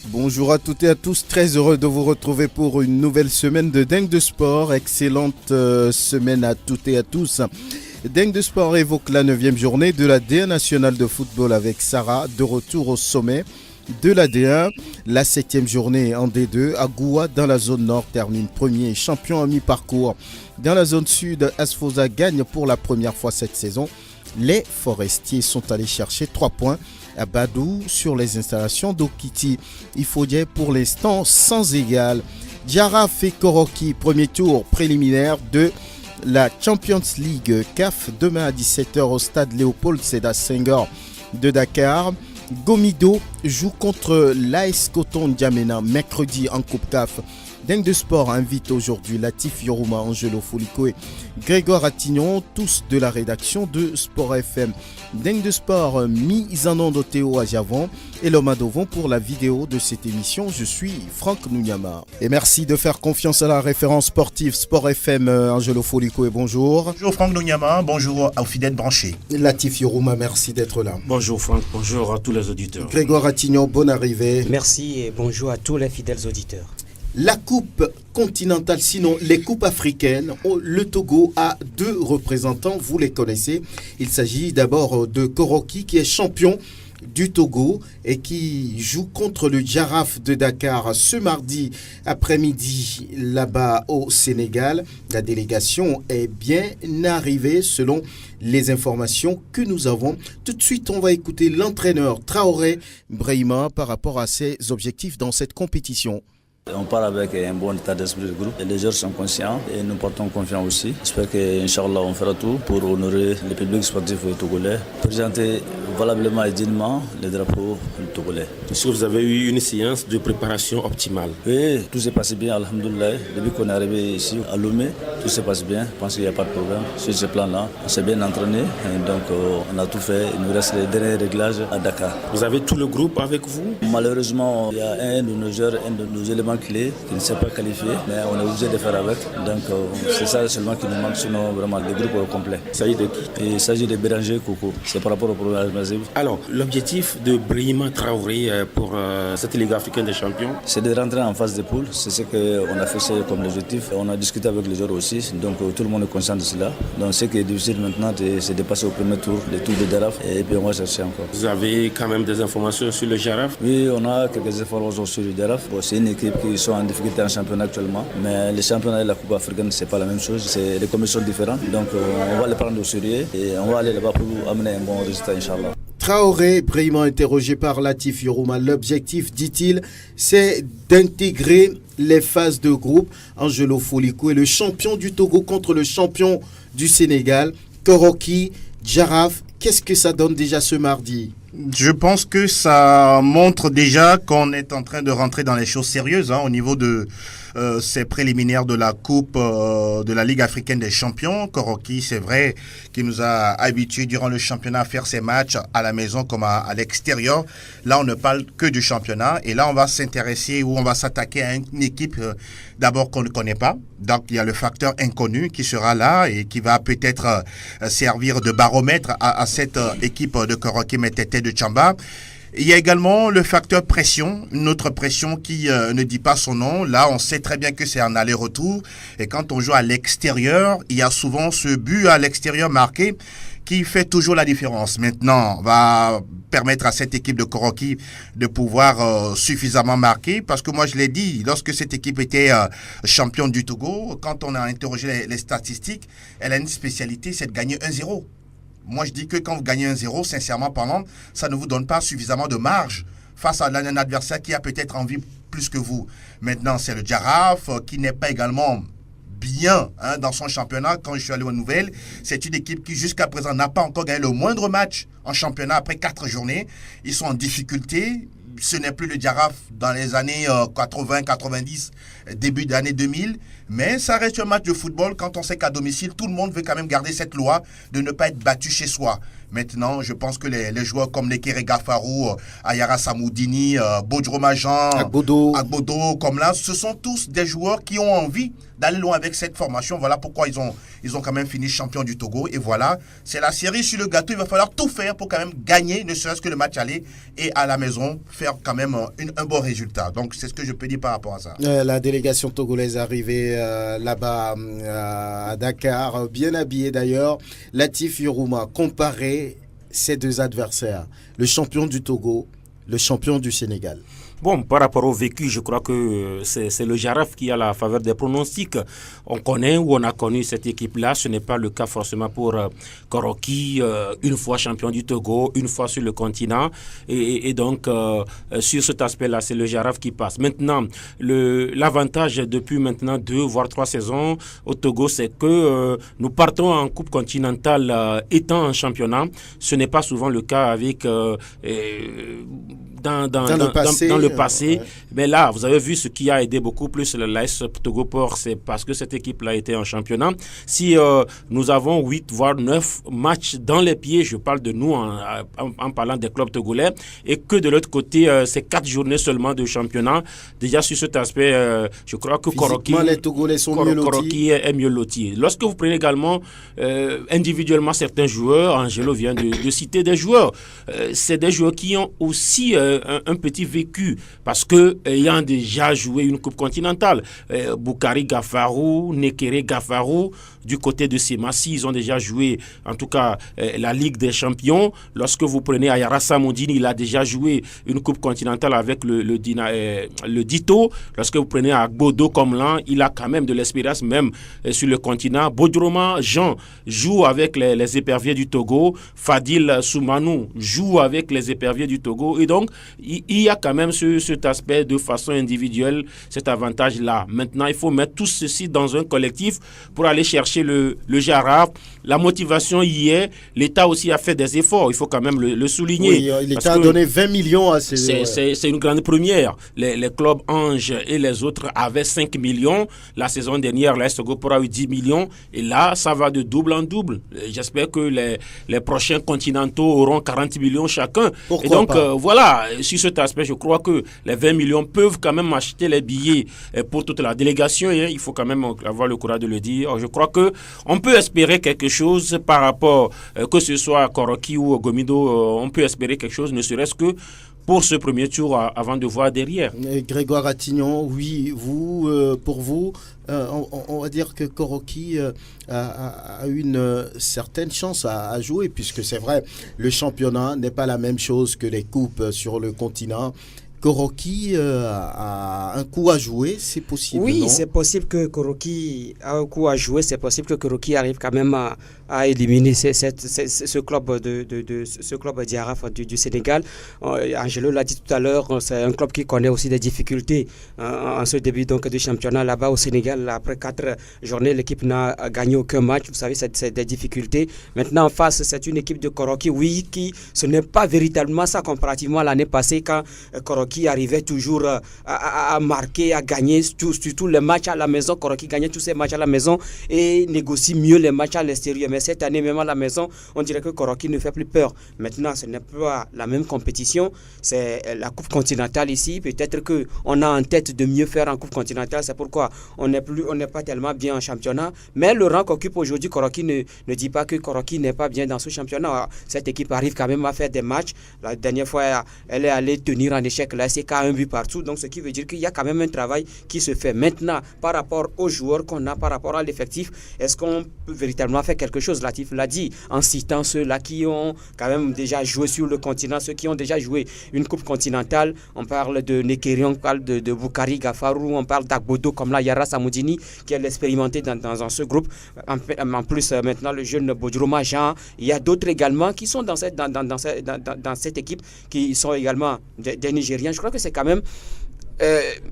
Bonjour à toutes et à tous, très heureux de vous retrouver pour une nouvelle semaine de Dingue de Sport. Excellente semaine à toutes et à tous. Dingue de Sport évoque la 9e journée de la D1 nationale de football avec Sarah, de retour au sommet de la D1. La 7e journée en D2, Agoua dans la zone nord termine premier, champion à mi-parcours. Dans la zone sud, Asfosa gagne pour la première fois cette saison. Les forestiers sont allés chercher 3 points à Badou sur les installations d'Okiti. Il faut dire pour l'instant sans égal. Djaraf et Koroki, premier tour préliminaire de la Champions League CAF demain à 17h au stade Léopold Sédar Senghor de Dakar. Gomido joue contre l'AS Coton N'Djamena mercredi en Coupe CAF. Dingue de Sport invite aujourd'hui Latif Yorouma, Angelo Folikoué, Grégoire Attignon, tous de la rédaction de Sport FM. Dingue de Sport, mise en onde au Théo à Javon et l'homme à Dovon pour la vidéo de cette émission. Je suis Franck Nounyama. Et merci de faire confiance à la référence sportive Sport FM. Angelo Folikoué, bonjour. Bonjour Franck Nounyama, bonjour aux fidèles branchés. Latif Yorouma, merci d'être là. Bonjour Franck, bonjour à tous les auditeurs. Grégoire Attignon, bonne arrivée. Merci et bonjour à tous les fidèles auditeurs. La coupe continentale, sinon les coupes africaines, le Togo a 2 représentants, vous les connaissez. Il s'agit d'abord de Koroki qui est champion du Togo et qui joue contre le Djaraf de Dakar ce mardi après-midi là-bas au Sénégal. La délégation est bien arrivée selon les informations que nous avons. Tout de suite, on va écouter l'entraîneur Traoré Brahima par rapport à ses objectifs dans cette compétition. On part avec un bon état d'esprit du groupe. Les joueurs sont conscients et nous portons confiance aussi. J'espère qu'Inch'Allah on fera tout pour honorer le public sportif togolais, présenter valablement et dignement les drapeaux togolais. Est-ce que vous avez eu une séance de préparation optimale? Oui, tout s'est passé bien, alhamdoulilah. Depuis qu'on est arrivé ici à Lomé, tout se passe bien. Je pense qu'il n'y a pas de problème. Sur ce plan-là, on s'est bien entraîné. Et donc on a tout fait. Il nous reste les derniers réglages à Dakar. Vous avez tout le groupe avec vous? Malheureusement, il y a un de nos joueurs, un de nos éléments clés qui ne s'est pas qualifié, mais on est obligé de faire avec. Donc c'est ça seulement qui nous manque, sinon vraiment le groupe est complet. Il s'agit de qui? Il s'agit de Béranger Koko. C'est par rapport au problème massif. Alors, l'objectif de Brahima Traoré pour cette Ligue africaine des champions? C'est de rentrer en phase de poule. C'est ce qu'on a fait comme objectif. On a discuté avec les joueurs aussi, donc tout le monde est conscient de cela. Donc ce qui est difficile maintenant, c'est de passer au premier tour, le tour de Djaraf, et puis on va chercher encore. Vous avez quand même des informations sur le Djaraf? Oui, on a quelques informations sur le Djaraf. C'est une équipe qui sont en difficulté en championnat actuellement, mais les championnats et la Coupe africaine, c'est pas la même chose, c'est des commissions différentes. Donc on va les prendre au sérieux et on va aller là-bas pour amener un bon résultat, Inch'Allah. Traoré, brillamment interrogé par Latif Yorouma, l'objectif, dit-il, c'est d'intégrer les phases de groupe. Angelo Folikoué, le champion du Togo contre le champion du Sénégal, Koroki, Djaraf. Qu'est-ce que ça donne déjà ce mardi? Je pense que ça montre déjà qu'on est en train de rentrer dans les choses sérieuses au niveau de ces préliminaires de la Coupe de la Ligue africaine des champions. Koroki, c'est vrai, qui nous a habitués durant le championnat à faire ses matchs à la maison comme à l'extérieur. Là, on ne parle que du championnat et là, on va s'intéresser ou on va s'attaquer à une équipe d'abord qu'on ne connaît pas. Donc, il y a le facteur inconnu qui sera là et qui va peut-être servir de baromètre à cette équipe de Koroki Métété de Tchamba. Il y a également le facteur pression, une autre pression qui ne dit pas son nom. Là, on sait très bien que c'est un aller-retour. Et quand on joue à l'extérieur, il y a souvent ce but à l'extérieur marqué qui fait toujours la différence. Maintenant, on va permettre à cette équipe de Koroki de pouvoir suffisamment marquer. Parce que moi, je l'ai dit, lorsque cette équipe était championne du Togo, quand on a interrogé les statistiques, elle a une spécialité, c'est de gagner 1-0. Moi, je dis que quand vous gagnez 1-0, sincèrement parlant, ça ne vous donne pas suffisamment de marge face à un adversaire qui a peut-être envie plus que vous. Maintenant, c'est le Djaraf qui n'est pas également bien dans son championnat. Quand je suis allé aux nouvelles, c'est une équipe qui jusqu'à présent n'a pas encore gagné le moindre match en championnat après 4 journées. Ils sont en difficulté. Ce n'est plus le Djaraf dans les années 80, 90, début d'année 2000. Mais ça reste un match de football quand on sait qu'à domicile, tout le monde veut quand même garder cette loi de ne pas être battu chez soi. Maintenant, je pense que les joueurs comme Nekere Gafarou, Ayara Samoudini, Bodro Majan, Agbodo, comme là, ce sont tous des joueurs qui ont envie d'aller loin avec cette formation. Voilà pourquoi ils ont quand même fini champion du Togo. Et voilà, c'est la série sur le gâteau. Il va falloir tout faire pour quand même gagner, ne serait-ce que le match aller et à la maison, faire faire quand même un bon résultat. Donc, c'est ce que je peux dire par rapport à ça. La délégation togolaise arrivée là-bas à Dakar, bien habillée d'ailleurs. Latif Yorouma, comparer ces deux adversaires, le champion du Togo, le champion du Sénégal. Bon, par rapport au vécu, je crois que c'est le Giraffe qui a la faveur des pronostics. On connaît ou on a connu cette équipe-là. Ce n'est pas le cas forcément pour Koroki, une fois champion du Togo, une fois sur le continent. Et donc, sur cet aspect-là, c'est le Giraffe qui passe. Maintenant, l'avantage depuis maintenant 2 voire 3 saisons au Togo, c'est que nous partons en Coupe continentale étant en championnat. Ce n'est pas souvent le cas avec... dans le passé. Ouais. Mais là, vous avez vu ce qui a aidé beaucoup plus l'AS Togo Port, c'est parce que cette équipe-là était en championnat. Si nous avons 8 voire 9 matchs dans les pieds, je parle de nous en parlant des clubs togolais, et que de l'autre côté, c'est 4 journées seulement de championnat. Déjà sur cet aspect, je crois que Koroki, les Togolais sont mieux lotis. Koroki est mieux loti. Lorsque vous prenez également individuellement certains joueurs, Angelo vient de citer des joueurs, c'est des joueurs qui ont aussi un petit vécu parce que ayant déjà joué une coupe continentale, Boukari Gafarou, Nekere Gafarou, du côté de Semassi, ils ont déjà joué en tout cas la Ligue des Champions. Lorsque vous prenez Ayara Samodini, il a déjà joué une coupe continentale avec le Dito. Lorsque vous prenez Agbodo Komlan, il a quand même de l'expérience même sur le continent. Bodroma Jean joue avec les éperviers du Togo. Fadil Soumanou joue avec les éperviers du Togo. Et donc, il y a quand même cet aspect de façon individuelle, cet avantage-là. Maintenant, il faut mettre tout ceci dans un collectif pour aller chercher le Giraffe. La motivation y est. L'État aussi a fait des efforts. Il faut quand même le souligner. Oui, l'État a donné 20 millions à ces... C'est une grande première. Les clubs Ange et les autres avaient 5 millions. La saison dernière, l'AS Togo Port a eu 10 millions. Et là, ça va de double en double. J'espère que les prochains continentaux auront 40 millions chacun. Pourquoi et donc, pas voilà, sur cet aspect, je crois que les 20 millions peuvent quand même acheter les billets pour toute la délégation. Et il faut quand même avoir le courage de le dire. Je crois que on peut espérer quelque chose par rapport, que ce soit à Koroki ou Gomido, on peut espérer quelque chose, ne serait-ce que pour ce premier tour avant de voir derrière. Grégoire Attignon, oui, pour vous, on va dire que Koroki a une certaine chance à jouer, puisque c'est vrai, le championnat n'est pas la même chose que les coupes sur le continent. Koroki a un coup à jouer, c'est possible, Oui, non? c'est possible que Koroki a un coup à jouer. C'est possible que Koroki arrive quand même à éliminer ce club ce club Giraffe du Sénégal. Angelo l'a dit tout à l'heure, c'est un club qui connaît aussi des difficultés en ce début donc de championnat là-bas au Sénégal. Après 4 journées, l'équipe n'a gagné aucun match. Vous savez, c'est des difficultés. Maintenant, en face, c'est une équipe de Koroki, oui, ce n'est pas véritablement ça comparativement à l'année passée quand Koroki arrivait toujours à marquer, à gagner surtout les matchs à la maison. Koroki gagnait tous ses matchs à la maison et négocie mieux les matchs à l'extérieur. Mais cette année, même à la maison, on dirait que Koroki ne fait plus peur. Maintenant, ce n'est pas la même compétition. C'est la Coupe continentale ici. Peut-être qu'on a en tête de mieux faire en Coupe continentale. C'est pourquoi on n'est pas tellement bien en championnat. Mais le rang qu'occupe aujourd'hui Koroki ne dit pas que Koroki n'est pas bien dans ce championnat. Cette équipe arrive quand même à faire des matchs. La dernière fois, elle est allée tenir en échec la SK un but partout, donc ce qui veut dire qu'il y a quand même un travail qui se fait. Maintenant, par rapport aux joueurs qu'on a, par rapport à l'effectif, est-ce qu'on peut véritablement faire quelque chose? Latif l'a dit, en citant ceux-là qui ont quand même déjà joué sur le continent, ceux qui ont déjà joué une coupe continentale. On parle de Nekeri, on parle de Boukari Gafarou, on parle d'Agbodo comme la Yara Samodini, qui est l'expérimenté dans ce groupe. En plus, maintenant, le jeune Bodroma Jean, il y a d'autres également qui sont dans cette équipe, qui sont également des Nigériens. Je crois que c'est quand même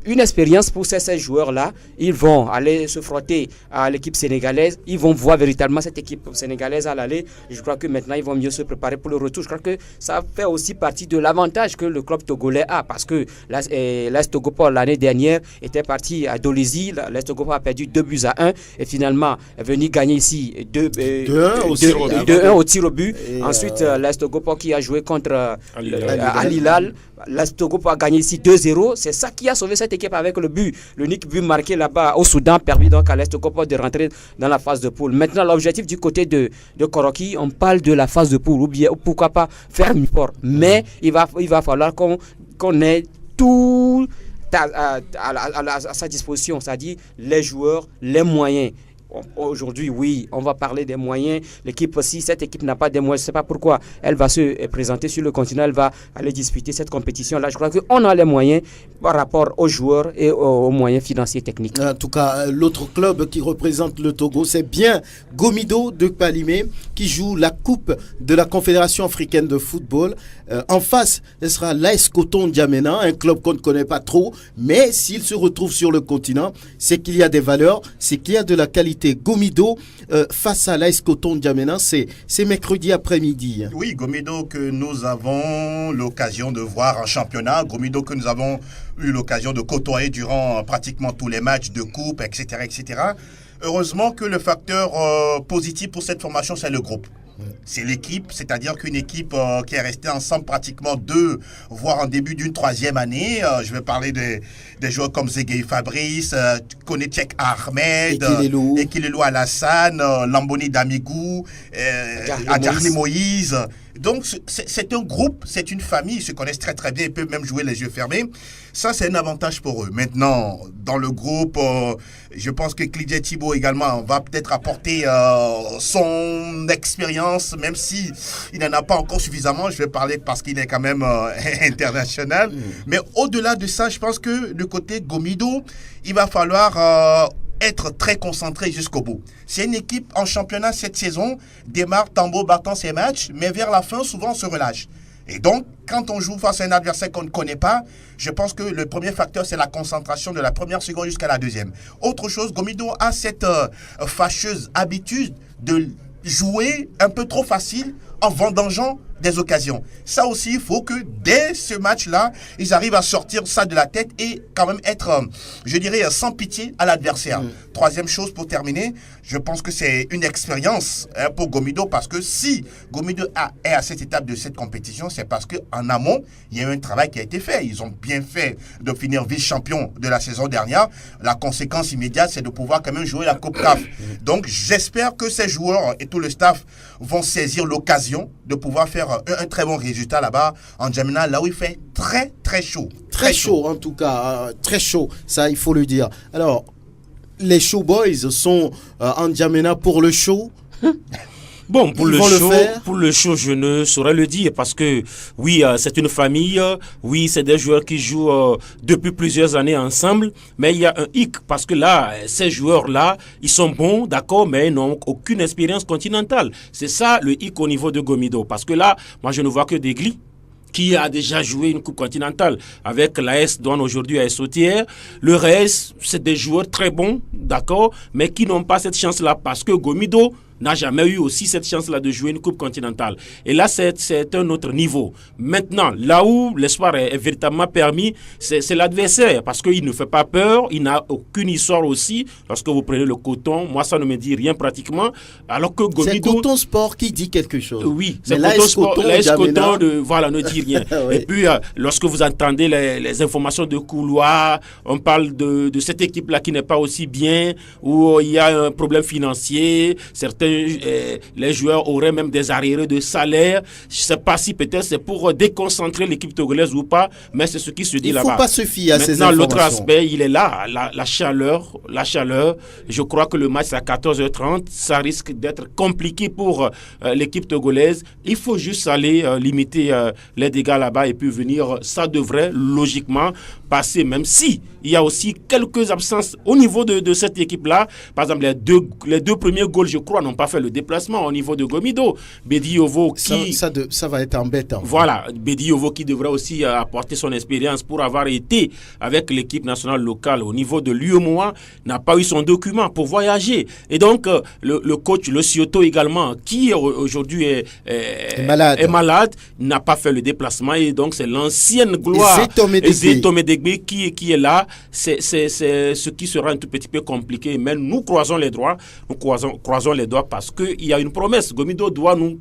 une expérience pour ces joueurs-là. Ils vont aller se frotter à l'équipe sénégalaise. Ils vont voir véritablement cette équipe sénégalaise à l'aller. Je crois que maintenant, ils vont mieux se préparer pour le retour. Je crois que ça fait aussi partie de l'avantage que le club togolais a. Parce que l'AS Togo Port, l'année dernière, était parti à Dolisie. L'AS Togo Port a perdu 2-1. Et finalement, est venu gagner ici 2-1 au tir au but. Ensuite, l'AS Togo Port qui a joué contre Al Hilal l'AS Togo a gagné ici 2-0. C'est ça qui a sauvé cette équipe avec l'unique but marqué là-bas au Soudan, permis donc à l'AS Togo de rentrer dans la phase de poule. Maintenant, l'objectif du côté de Koroki, on parle de la phase de poule, ou bien pourquoi pas faire une sport. Mais il va falloir qu'on ait tout à sa disposition, c'est-à-dire les joueurs, les moyens. Aujourd'hui, oui, on va parler des moyens. L'équipe, si cette équipe n'a pas de moyens, je ne sais pas pourquoi elle va se présenter sur le continent, elle va aller disputer cette compétition-là. Je crois qu'on a les moyens par rapport aux joueurs et aux moyens financiers techniques. En tout cas, l'autre club qui représente le Togo, c'est bien Gomido de Palimé qui joue la Coupe de la Confédération africaine de football. En face, ce sera l'AS Coton N'Djamena, un club qu'on ne connaît pas trop, mais s'il se retrouve sur le continent, c'est qu'il y a des valeurs, c'est qu'il y a de la qualité. Gomido face à l'AS Coton N'Djamena, c'est mercredi après-midi. Oui, Gomido que nous avons l'occasion de voir en championnat, Gomido que nous avons eu l'occasion de côtoyer durant pratiquement tous les matchs de coupe, etc. etc. Heureusement que le facteur positif pour cette formation, c'est le groupe. C'est l'équipe, c'est-à-dire qu'une équipe qui est restée ensemble pratiquement 2, voire en début d'une 3e année. Je vais parler des joueurs comme Zegei Fabrice, Konechek Ahmed, Ekilelo Alassane, Lamboni Damigou, Adjarni Moïse. Donc c'est un groupe, c'est une famille, ils se connaissent très très bien, ils peuvent même jouer les yeux fermés. Ça, c'est un avantage pour eux. Maintenant, dans le groupe, je pense que Clyde Thibault également va peut-être apporter son expérience, même si il n'en a pas encore suffisamment. Je vais parler parce qu'il est quand même international. Mais au-delà de ça, je pense que du côté Gomido, il va falloir être très concentré jusqu'au bout. C'est une équipe en championnat cette saison, démarre tambour battant ses matchs, mais vers la fin, souvent on se relâche. Et donc, quand on joue face à un adversaire qu'on ne connaît pas, je pense que le premier facteur, c'est la concentration de la première seconde jusqu'à la deuxième. Autre chose, Gomido a cette fâcheuse habitude de jouer un peu trop facile en vendangeant des occasions. Ça aussi, il faut que dès ce match-là, ils arrivent à sortir ça de la tête et quand même être, je dirais, sans pitié à l'adversaire. Troisième chose pour terminer, je pense que c'est une expérience pour Gomido parce que si Gomido est à cette étape de cette compétition, c'est parce qu'en amont, il y a eu un travail qui a été fait. Ils ont bien fait de finir vice-champion de la saison dernière. La conséquence immédiate, c'est de pouvoir quand même jouer la Coupe CAF. Donc, j'espère que ces joueurs et tout le staff vont saisir l'occasion de pouvoir faire un très bon résultat là-bas en N'Djamena, là où il fait très très chaud. Très chaud en tout cas, très chaud, ça il faut le dire. Alors, les Showboys sont en N'Djamena pour le show. Bon, pour le show, je ne saurais le dire parce que oui, c'est une famille, oui, c'est des joueurs qui jouent depuis plusieurs années ensemble, mais il y a un hic parce que là, ces joueurs-là, ils sont bons, d'accord, mais ils n'ont aucune expérience continentale. C'est ça le hic au niveau de Gomido parce que là, moi je ne vois que Degli qui a déjà joué une coupe continentale avec l'AS Douanes aujourd'hui à SOTR. Le reste, c'est des joueurs très bons, d'accord, mais qui n'ont pas cette chance-là parce que Gomido n'a jamais eu aussi cette chance-là de jouer une coupe continentale. Et là, c'est un autre niveau. Maintenant, là où l'espoir est véritablement permis, c'est l'adversaire, parce qu'il ne fait pas peur, il n'a aucune histoire aussi. Lorsque vous prenez le Coton, moi, ça ne me dit rien pratiquement, alors que Gomido... C'est Coton Sport qui dit quelque chose. Oui, c'est Coton Sport, l'AS Coton ne dit rien. Oui. Et puis, lorsque vous entendez les informations de couloir, on parle de cette équipe-là qui n'est pas aussi bien, où il y a un problème financier, certains les joueurs auraient même des arriérés de salaire. Je ne sais pas si peut-être c'est pour déconcentrer l'équipe togolaise ou pas, mais c'est ce qui se dit là-bas. Il ne faut pas se fier à ces informations. Maintenant, l'autre aspect, il est là, la chaleur. Je crois que le match à 14h30, ça risque d'être compliqué pour l'équipe togolaise. Il faut juste aller limiter les dégâts là-bas et puis venir. Ça devrait logiquement passer, même si il y a aussi quelques absences au niveau de cette équipe-là. Par exemple, les deux premiers goals, je crois, n'ont pas fait le déplacement au niveau de Gomido. Bedi Yovo qui... Ça va être embêtant. Voilà, Bedi Yovo qui devrait aussi apporter son expérience pour avoir été avec l'équipe nationale locale au niveau de l'UEMOA, n'a pas eu son document pour voyager. Et donc, le coach, le Cioto également, qui aujourd'hui est malade, n'a pas fait le déplacement. Et donc, c'est l'ancienne gloire Tomé Degbe qui est là. C'est ce qui sera un tout petit peu compliqué. Mais nous croisons les doigts. Nous croisons les doigts parce qu'il y a une promesse. Gomido doit nous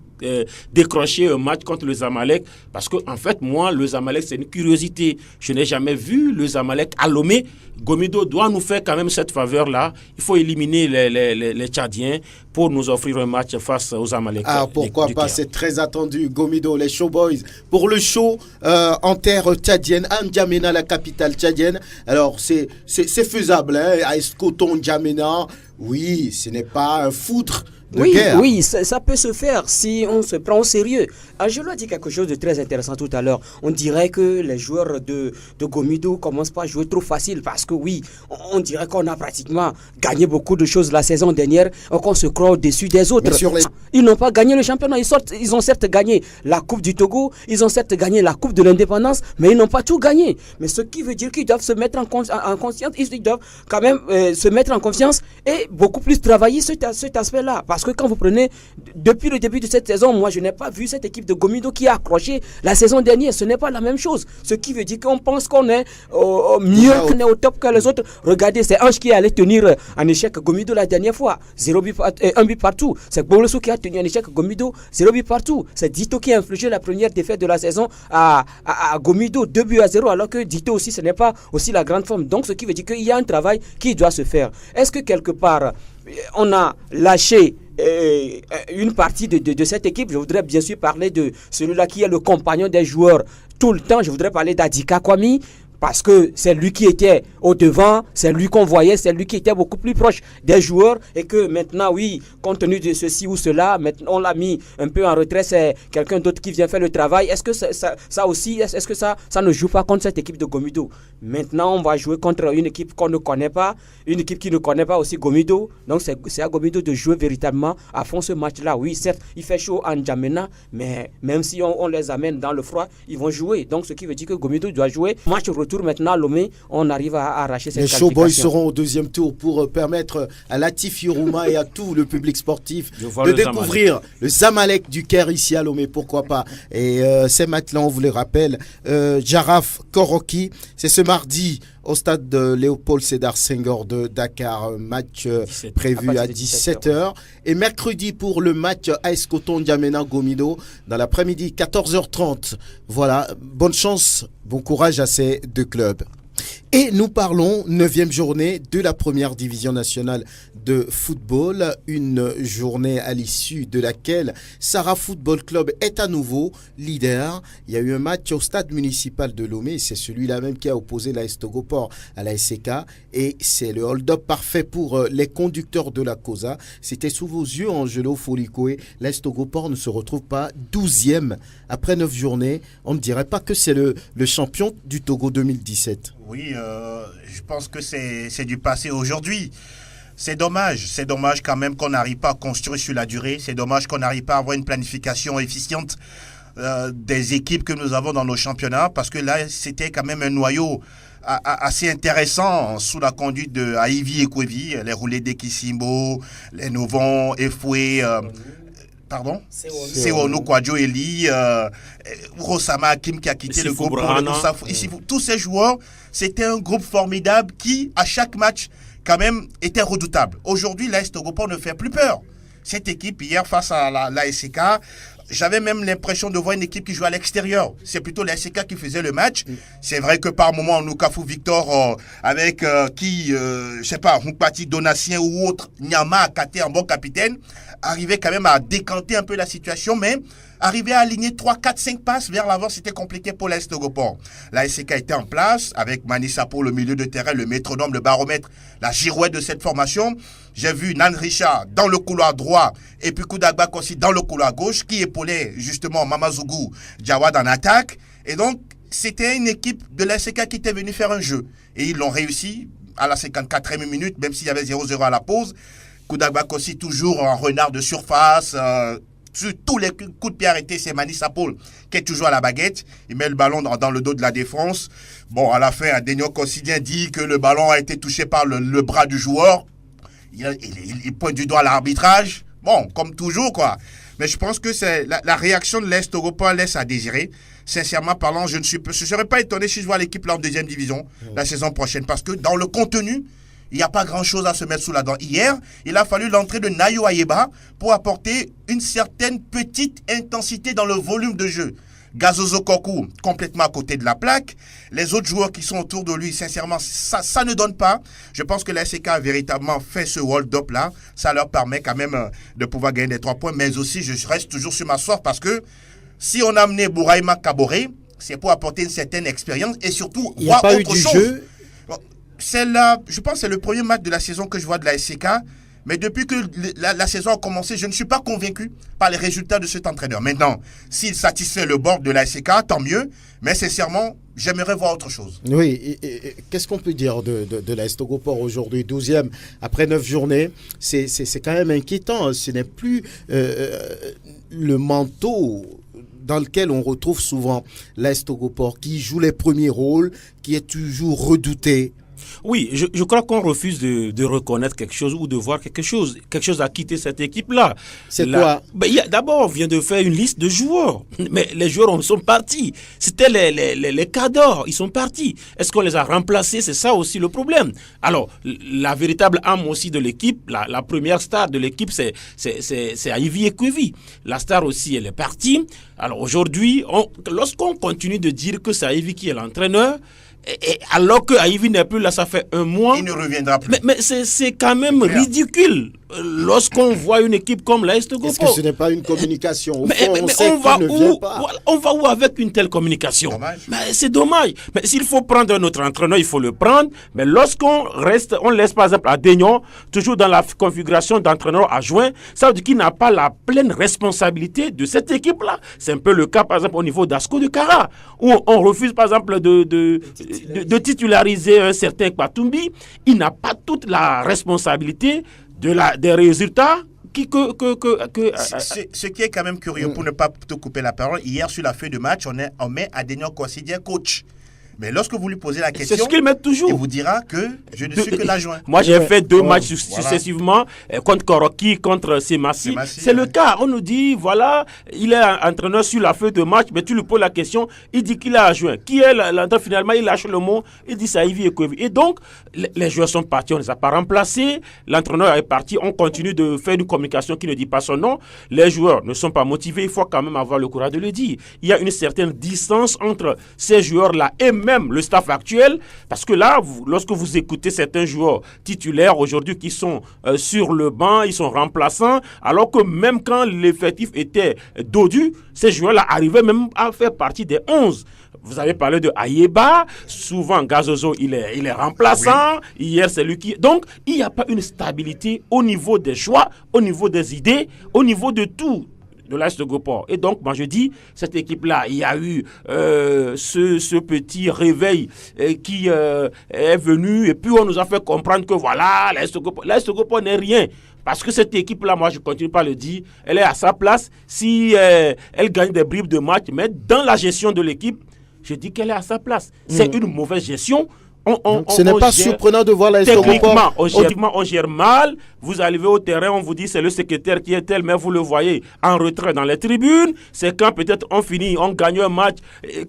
décrocher un match contre le Zamalek. Parce que, en fait, moi, le Zamalek, c'est une curiosité. Je n'ai jamais vu le Zamalek à Lomé. Gomido doit nous faire quand même cette faveur-là. Il faut éliminer les Tchadiens pour nous offrir un match face aux Zamalek. Ah, pourquoi pas, c'est très attendu. Gomido, les Showboys, pour le show en terre tchadienne, à N'Djamena, la capitale tchadienne. Alors, c'est faisable, hein, à Escoton, N'Djamena. Oui, ce n'est pas un foutre de guerre. Oui, ça peut se faire si on se prend au sérieux. Angelo a dit quelque chose de très intéressant tout à l'heure. On dirait que les joueurs de Gomido commencent pas à jouer trop facile parce que oui, on dirait qu'on a pratiquement gagné beaucoup de choses la saison dernière et qu'on se croit au-dessus des autres. Ils n'ont pas gagné le championnat. Ils ont certes gagné la Coupe du Togo, ils ont certes gagné la Coupe de l'Indépendance, mais ils n'ont pas tout gagné. Mais ce qui veut dire qu'ils doivent se mettre en conscience, ils doivent quand même se mettre en confiance et beaucoup plus travailler cet aspect-là. Parce que quand vous prenez, depuis le début de cette saison, moi je n'ai pas vu cette équipe de Gomido qui a accroché la saison dernière. Ce n'est pas la même chose. Ce qui veut dire qu'on pense qu'on est mieux, qu'on est au top que les autres. Regardez, c'est Ange qui allait tenir en échec Gomido la dernière fois. 1 but partout. C'est Boloso qui a tenu en échec Gomido. 0 but partout. C'est Dito qui a infligé la première défaite de la saison à Gomido. 2-0, alors que Dito aussi, ce n'est pas aussi la grande forme. Donc ce qui veut dire qu'il y a un travail qui doit se faire. Est-ce que quelque part, on a lâché une partie de cette équipe? Je voudrais bien sûr parler de celui-là qui est le compagnon des joueurs tout le temps. Je voudrais parler d'Adika Kwame. Parce que c'est lui qui était au devant, c'est lui qu'on voyait, c'est lui qui était beaucoup plus proche des joueurs et que maintenant, oui, compte tenu de ceci ou cela, maintenant on l'a mis un peu en retrait, c'est quelqu'un d'autre qui vient faire le travail. Est-ce que ça aussi, est-ce que ça ne joue pas contre cette équipe de Gomido? Maintenant, on va jouer contre une équipe qu'on ne connaît pas, une équipe qui ne connaît pas aussi Gomido. Donc c'est à Gomido de jouer véritablement à fond ce match-là. Oui, certes, il fait chaud en N'Djamena, mais même si on les amène dans le froid, ils vont jouer. Donc ce qui veut dire que Gomido doit jouer. Match retour maintenant à Lomé, on arrive à arracher cette qualification. Les Showboys seront au deuxième tour pour permettre à Latif Yorouma et à tout le public sportif de découvrir le Zamalek du Caire ici à Lomé, pourquoi pas. Et ces matchs-là, on vous les rappelle, Jaraf Koroki, c'est ce mardi au stade de Léopold Sédar Senghor de Dakar, match prévu à 17h. Et mercredi pour le match AS Coton N'Djamena Gomido dans l'après-midi 14h30. Voilà, bonne chance, bon courage à ces deux clubs. Et nous parlons 9e journée de la première division nationale de football, une journée à l'issue de laquelle Sarah Football Club est à nouveau leader. Il y a eu un match au stade municipal de Lomé, c'est celui-là même qui a opposé l'AS Togoport à la SCK et c'est le hold-up parfait pour les conducteurs de la COSA. C'était sous vos yeux, Angelo Folikoé, l'AS Togoport ne se retrouve pas 12e après 9 journées. On ne dirait pas que c'est le champion du Togo 2017. Oui, je pense que c'est du passé aujourd'hui. C'est dommage quand même qu'on n'arrive pas à construire sur la durée. C'est dommage qu'on n'arrive pas à avoir une planification efficiente des équipes que nous avons dans nos championnats. Parce que là, c'était quand même un noyau assez intéressant sous la conduite de Aivi et Kwevi, les roulés d'Ekisimbo, les Novons, Efoué... Pardon? Sewono Kwadjo Eli, Rosama Hakim qui a quitté le groupe. Tous ces joueurs, c'était un groupe formidable qui, à chaque match, quand même, était redoutable. Aujourd'hui, l'AS Togoport ne fait plus peur. Cette équipe, hier, face à la SCK, j'avais même l'impression de voir une équipe qui jouait à l'extérieur. C'est plutôt la SCK qui faisait le match. C'est vrai que par moment, Nukafu Victor, avec je sais pas, Hunkpati Donatien ou autre, Nyama Akate en bon capitaine, arrivait quand même à décanter un peu la situation, mais arriver à aligner 3, 4, 5 passes vers l'avant, c'était compliqué pour l'AS Togoport. La SCK était en place, avec Manissa pour le milieu de terrain, le métronome, le baromètre, la girouette de cette formation. J'ai vu Nan Richard dans le couloir droit et puis Koudagbak aussi dans le couloir gauche qui épaulait justement Mamazougou Djawad en attaque. Et donc, c'était une équipe de la SCK qui était venue faire un jeu. Et ils l'ont réussi à la 54e minute, même s'il y avait 0-0 à la pause. Koudagbak aussi toujours en renard de surface. Sur tous les coups de pied arrêtés, c'est Manissa Paul qui est toujours à la baguette. Il met le ballon dans le dos de la défense. Bon, à la fin, Adénion Considien dit que le ballon a été touché par le bras du joueur. Il pointe du doigt l'arbitrage. Bon, comme toujours, quoi. Mais je pense que c'est la réaction de l'Est Togoport laisse à désirer. Sincèrement parlant, je ne serais pas étonné si je vois l'équipe là en deuxième division la saison prochaine. Parce que dans le contenu, il n'y a pas grand-chose à se mettre sous la dent. Hier, il a fallu l'entrée de Nayo Ayeba pour apporter une certaine petite intensité dans le volume de jeu. Gazozo Kokou, complètement à côté de la plaque. Les autres joueurs qui sont autour de lui, sincèrement, ça ne donne pas. Je pense que la SK a véritablement fait ce hold-up là. Ça leur permet quand même de pouvoir gagner des 3 points. Mais aussi, je reste toujours sur ma soif parce que si on a amené Bouraïma Kaboré, c'est pour apporter une certaine expérience et surtout il n'y a voir pas eu autre du chose. jeu. Je pense que c'est le premier match de la saison que je vois de la SK. Mais depuis que la saison a commencé, je ne suis pas convaincu par les résultats de cet entraîneur. Maintenant, s'il satisfait le board de la SK, tant mieux. Mais sincèrement, j'aimerais voir autre chose. Oui, et qu'est-ce qu'on peut dire de l'AS Togoport aujourd'hui, 12e, après 9 journées? C'est quand même inquiétant. Ce n'est plus le manteau dans lequel on retrouve souvent l'AS Togoport, qui joue les premiers rôles, qui est toujours redouté. Oui, je crois qu'on refuse de reconnaître quelque chose ou de voir quelque chose. Quelque chose a quitté cette équipe-là. C'est quoi? D'abord, on vient de faire une liste de joueurs. Mais les joueurs sont partis. C'était les cadors, ils sont partis. Est-ce qu'on les a remplacés? C'est ça aussi le problème. Alors, la véritable âme aussi de l'équipe, la première star de l'équipe, c'est Ivy Ekwevi. La star aussi, elle est partie. Alors aujourd'hui, lorsqu'on continue de dire que c'est Ivy qui est l'entraîneur, et alors que Ivy n'est plus là, ça fait 1 mois. Il ne reviendra plus. Mais c'est quand même ridicule lorsqu'on voit une équipe comme l'AS Togoport. Est-ce que ce n'est pas une communication? Au fond, mais on sait qu'il ne vient pas. On va où avec une telle communication? Mais c'est dommage. Mais s'il faut prendre un autre entraîneur, il faut le prendre. Mais lorsqu'on laisse par exemple Adenion, toujours dans la configuration d'entraîneur adjoint, ça veut dire qu'il n'a pas la pleine responsabilité de cette équipe-là. C'est un peu le cas par exemple au niveau d'Asco de Kara, où on refuse par exemple de titulariser un certain Kwatumbi. Il n'a pas toute la responsabilité des résultats ce qui est quand même curieux, pour ne pas te couper la parole, hier sur la feuille de match, on met Adenion Kwasidia coach. Mais lorsque vous lui posez la question, c'est ce qu'il met toujours. Il vous dira que je ne suis que l'adjoint. Moi, j'ai fait 2 matchs successivement contre Koroki, contre Semassi. C'est le cas. On nous dit, voilà, il est entraîneur sur la feuille de match, mais tu lui poses la question, il dit qu'il est adjoint. Qui est l'entraîneur? Finalement, il lâche le mot, il dit ça, Ivy Ekwevi. Et donc, les joueurs sont partis, on ne les a pas remplacés. L'entraîneur est parti, on continue de faire une communication qui ne dit pas son nom. Les joueurs ne sont pas motivés, il faut quand même avoir le courage de le dire. Il y a une certaine distance entre ces joueurs-là et même le staff actuel, parce que là, lorsque vous écoutez certains joueurs titulaires aujourd'hui qui sont sur le banc, ils sont remplaçants, alors que même quand l'effectif était dodu, ces joueurs-là arrivaient même à faire partie des 11. Vous avez parlé de Ayeba, souvent Gazozo, il est remplaçant, oui. Hier c'est lui qui... Donc, il n'y a pas une stabilité au niveau des choix, au niveau des idées, au niveau de tout de l'AS Togoport. Et donc, moi je dis, cette équipe-là, il y a eu ce petit réveil qui est venu, et puis on nous a fait comprendre que voilà, l'AS Togoport n'est rien. Parce que cette équipe-là, moi je continue pas à le dire, elle est à sa place. Si elle gagne des bribes de match, mais dans la gestion de l'équipe, je dis qu'elle est à sa place. C'est une mauvaise gestion. Ce n'est pas surprenant de voir l'AS Togoport. Techniquement, on gère mal. Vous arrivez au terrain, on vous dit c'est le secrétaire qui est tel, mais vous le voyez en retrait dans les tribunes. C'est quand peut-être on finit, on gagne un match,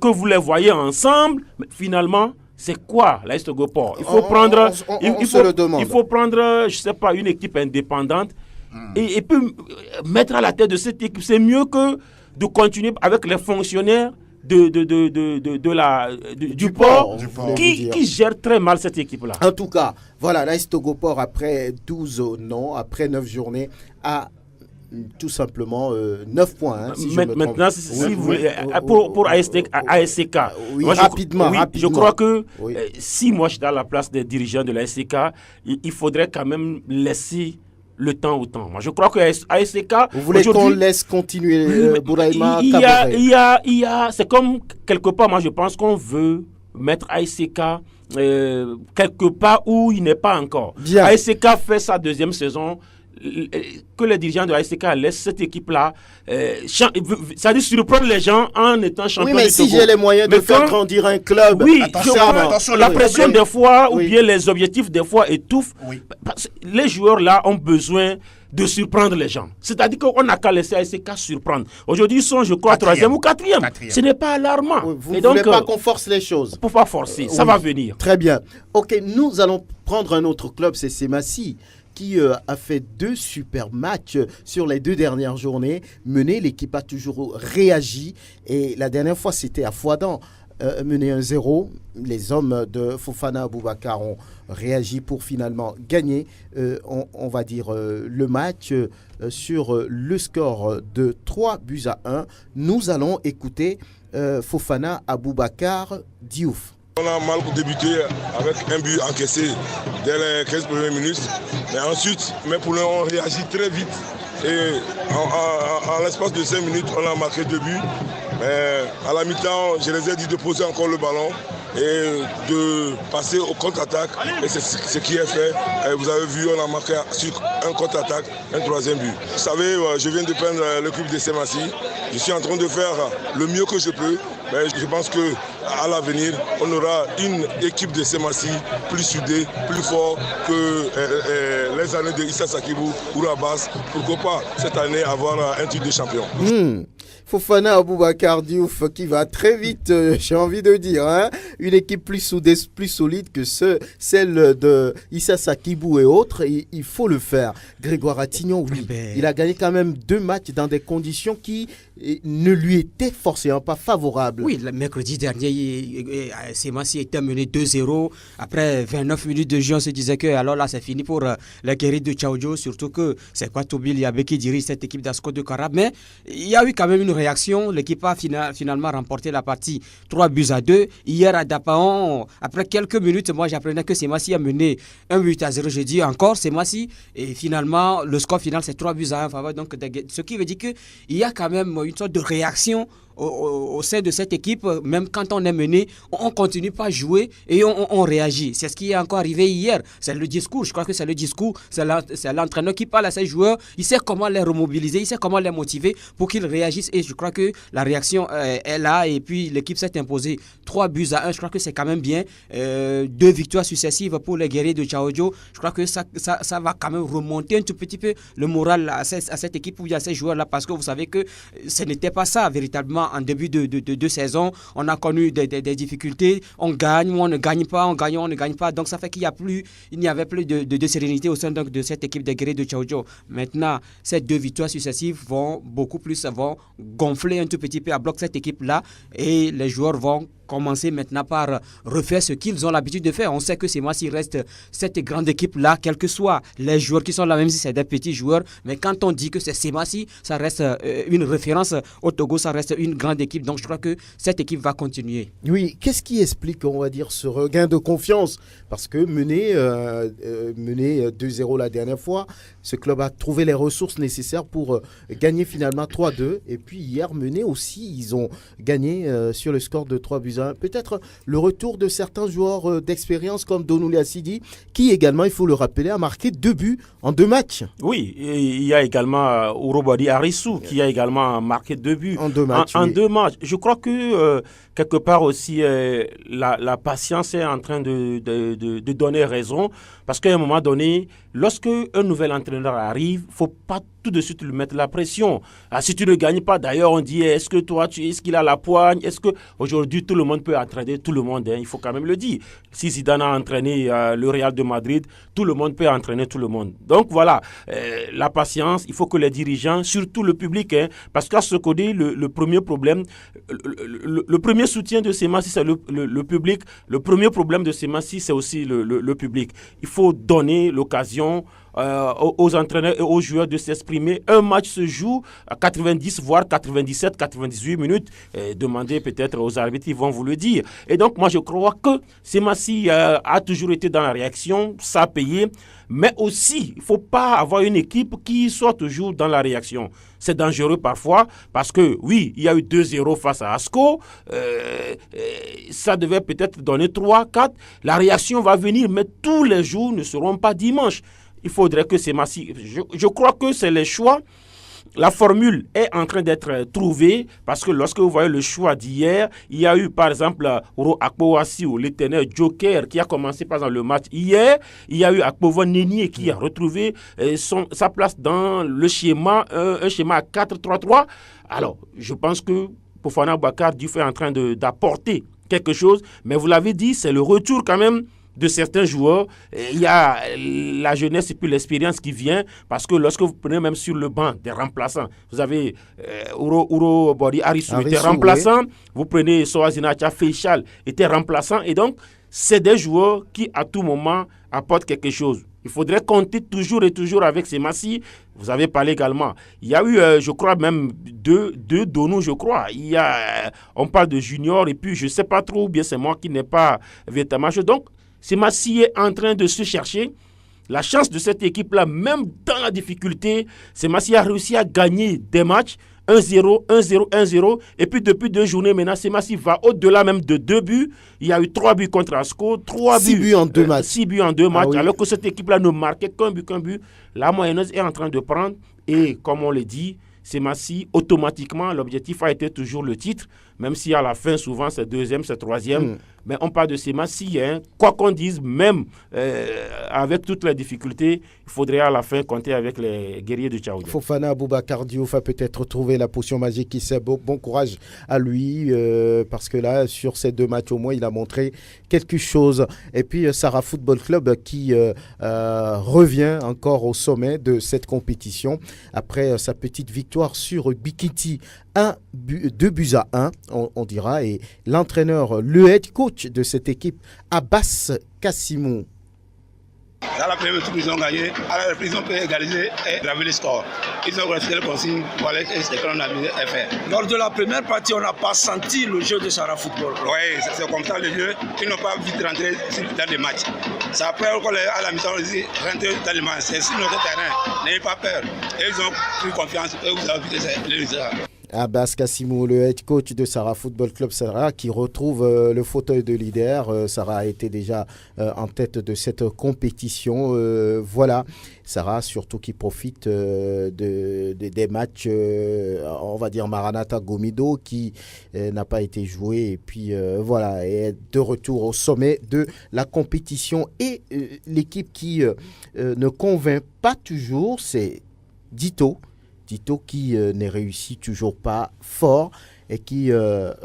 que vous les voyez ensemble. Mais finalement, c'est quoi l'AS Togoport? Il faut prendre, il faut prendre, je sais pas, une équipe indépendante et puis mettre à la tête de cette équipe. C'est mieux que de continuer avec les fonctionnaires du port qui gère très mal cette équipe-là. En tout cas, voilà, l'AS Togoport, après 9 journées, a tout simplement 9 points. Hein, si maintenant, si vous pour ASK, oui, moi, rapidement. Je crois que si moi je suis à la place des dirigeants de l'ASK, il faudrait quand même laisser le temps au temps. Moi, je crois que ASK... Vous voulez qu'on laisse continuer Bouraïma c'est comme, quelque part, moi, je pense qu'on veut mettre ASK quelque part où il n'est pas encore. Bien. ASK fait sa 2e saison. que les dirigeants de l'ASK laissent cette équipe-là, c'est-à-dire surprendre les gens en étant champion du Togo. Oui, mais si j'ai les moyens de faire grandir un club... Oui, attention, la pression des fois, ou bien les objectifs des fois étouffent. Oui. Les joueurs là ont besoin de surprendre les gens. C'est-à-dire qu'on n'a qu'à laisser ASK surprendre. Aujourd'hui, ils sont, je crois, 3e ou 4e. Ce n'est pas alarmant. Vous ne voulez pas qu'on force les choses? Pour pas forcer, ça va venir. Très bien. Ok, nous allons prendre un autre club, c'est Semassi, qui a fait 2 super matchs sur les 2 dernières journées. Mené, l'équipe a toujours réagi. Et la dernière fois, c'était à Fouadan. Mené 1-0. Les hommes de Fofana Aboubakar ont réagi pour finalement gagner, on va dire, le match sur le score de 3-1. Nous allons écouter Fofana Aboubakar Diouf. On a mal débuté avec un but encaissé dès les 15 premières minutes. Mais ensuite, pour nous, on réagit très vite. Et en l'espace de 5 minutes, on a marqué 2 buts. Mais à la mi-temps, je les ai dit de poser encore le ballon et de passer au contre-attaque. Et c'est ce qui est fait. Et vous avez vu, on a marqué sur un contre-attaque, un 3e but. Vous savez, je viens de prendre l'équipe de Semassi. Je suis en train de faire le mieux que je peux. Mais je pense qu'à l'avenir, on aura une équipe de Semassi plus soudée, plus forte que les années de Issa Sakibou ou Rabas. Pourquoi pas cette année avoir un titre de champion. Fofana Aboubakar Diouf qui va très vite, j'ai envie de dire, hein, une équipe plus soudée, plus solide que celle de Issa Sakibou et autres, il faut le faire. Grégoire Attignon, oui, il a gagné quand même 2 matchs dans des conditions qui ne lui étaient forcément pas favorables. Oui, le mercredi dernier, Semassi était mené 2-0. Après 29 minutes de jeu, on se disait que alors là, c'est fini pour les guerriers de Tchaoudjo, surtout que c'est quoi Tobil Yabé qui dirige cette équipe d'Asco de Karab. Mais il y a eu quand même une réaction. L'équipe a finalement remporté la partie 3-2. Hier à Dapaon, après quelques minutes, moi j'apprenais que Semassi a mené 1-0. J'ai dit encore Semassi. Et finalement, le score final, c'est 3-1 en faveur. Donc, ce qui veut dire qu'il y a quand même une sorte de réaction au sein de cette équipe. Même quand on est mené, on continue pas à jouer et on réagit. C'est ce qui est encore arrivé hier. C'est le discours, je crois que c'est le discours. C'est l'entraîneur qui parle à ses joueurs. Il sait comment les remobiliser, il sait comment les motiver pour qu'ils réagissent. Et je crois que la réaction est là. Et puis l'équipe s'est imposée 3-1. Je crois que c'est quand même bien. 2 victoires successives pour les guerriers de Tchaoudjo. Je crois que ça va quand même remonter un tout petit peu le moral à cette équipe ou à ces joueurs-là. Parce que vous savez que ce n'était pas ça véritablement en début de saison. On a connu des difficultés. On gagne ou on ne gagne pas. On gagne ou on ne gagne pas. Donc ça fait qu'il n'y avait plus de sérénité au sein de cette équipe des guerriers de Tchaoudjo. Maintenant, ces 2 victoires successives vont gonfler un tout petit peu à bloc cette équipe-là et les joueurs vont commencer maintenant par refaire ce qu'ils ont l'habitude de faire. On sait que c'est moi s'il reste cette grande équipe-là, quels que soient les joueurs qui sont là, même si c'est des petits joueurs. Mais quand on dit que c'est Semassi, ça reste une référence au Togo, ça reste une grande équipe. Donc je crois que cette équipe va continuer. Oui, qu'est-ce qui explique, on va dire, ce regain de confiance? Parce que mené 2-0 la dernière fois, ce club a trouvé les ressources nécessaires pour gagner finalement 3-2. Et puis hier, mené aussi, ils ont gagné sur le score de 3-1. Peut-être le retour de certains joueurs d'expérience comme Donouli Assidi, qui également, il faut le rappeler, a marqué 2 buts en 2 matchs. Oui, il y a également Urobadi Arissou qui a également marqué 2 buts en 2 matchs. En 2 matchs. Je crois que quelque part aussi, la patience est en train de donner raison, parce qu'à un moment donné, lorsque un nouvel entraîneur arrive, il ne faut pas tout de suite lui mettre la pression. Si tu ne gagnes pas, d'ailleurs, on dit, est-ce qu'il a la poigne? Est-ce que aujourd'hui tout le monde peut entraîner tout le monde, hein? Il faut quand même le dire. Si Zidane a entraîné le Real de Madrid, tout le monde peut entraîner tout le monde. Donc voilà, la patience, il faut que les dirigeants, surtout le public, hein, parce qu'à ce côté, le premier problème, le premier soutien de Semassi, c'est le public. Le premier problème de Semassi, c'est aussi le public. Il faut donner l'occasion aux entraîneurs et aux joueurs de s'exprimer. Un match se joue à 90, voire 97, 98 minutes. Demandez peut-être aux arbitres, ils vont vous le dire. Et donc, moi, je crois que Semassi a toujours été dans la réaction, ça a payé. Mais aussi, il ne faut pas avoir une équipe qui soit toujours dans la réaction. C'est dangereux parfois parce que, oui, il y a eu 2-0 face à Asco. Ça devait peut-être donner 3-4. La réaction va venir, mais tous les jours ne seront pas dimanche. il faudrait que ces massifs... Je crois que c'est les choix. La formule est en train d'être trouvée parce que lorsque vous voyez le choix d'hier, il y a eu par exemple Oro Akpowasiu, l'éternel Joker qui a commencé par exemple le match hier. Il y a eu Akpovo Nenié qui a retrouvé sa place dans le schéma, un schéma à 4-3-3. Alors, je pense que Fofana Boubacar Diouf est en train d'apporter quelque chose, mais vous l'avez dit, c'est le retour quand même de certains joueurs. Il y a la jeunesse et puis l'expérience qui vient parce que lorsque vous prenez même sur le banc des remplaçants, vous avez Uro Bori Arissou était remplaçant, oui. Vous prenez Soazina Feichal était remplaçant et donc c'est des joueurs qui à tout moment apportent quelque chose. Il faudrait compter toujours et toujours avec ces massifs. Vous avez parlé également. Il y a eu, je crois, même deux Donou, je crois. On parle de junior et puis je ne sais pas trop, ou bien c'est moi qui n'ai pas véritablement. Donc, c'est Massi est en train de se chercher. La chance de cette équipe-là, même dans la difficulté, c'est Massi a réussi à gagner des matchs 1-0, 1-0, 1-0. Et puis depuis 2 journées, maintenant, c'est Massi va au-delà même de 2 buts. Il y a eu 3 buts contre Asco, 6 buts en 2 matchs. 6 buts en 2 matchs, oui. Alors que cette équipe-là ne marquait qu'un but. La moyenneuse est en train de prendre. Et comme on le dit, c'est Massi, automatiquement, l'objectif a été toujours le titre, même si à la fin, souvent, c'est 2e, c'est 3e. Mais on parle de ces Massi, quoi qu'on dise, même avec toutes les difficultés, il faudrait à la fin compter avec les guerriers de Tchaoudé. Fofana Boubacar Diouf a peut-être trouvé la potion magique qui sait. Bon courage à lui, parce que là, sur ces 2 matchs au moins, il a montré quelque chose. Et puis, Sarah Football Club qui revient encore au sommet de cette compétition après sa petite victoire sur Bikiti. 2 buts à 1, on dira, et l'entraîneur, le head coach de cette équipe, Abbas Kassimou. Dans la première tour, ils ont gagné. À la reprise, ils ont pu égaliser et graver les scores. Ils ont respecté les consignes pour aller et ce qu'on a dû faire. Lors de la première partie, on n'a pas senti le jeu de Sarah Football. Oui, c'est comme ça le jeu. Ils n'ont pas vite rentré dans les matchs. C'est après à la mi-temps, ils ont rentré dans les matchs. C'est sur notre terrain. N'ayez pas peur. Et ils ont pris confiance et vous avez vu les résultats. Abbas Kassimou, le head coach de Sarah Football Club Sarah, qui retrouve le fauteuil de leader. Sarah a été déjà en tête de cette compétition. Voilà, Sarah surtout qui profite des matchs, on va dire Maranatha Gomido, qui n'a pas été joué. Et puis voilà, et est de retour au sommet de la compétition. Et l'équipe qui ne convainc pas toujours, c'est Dito qui n'est réussi toujours pas fort et qui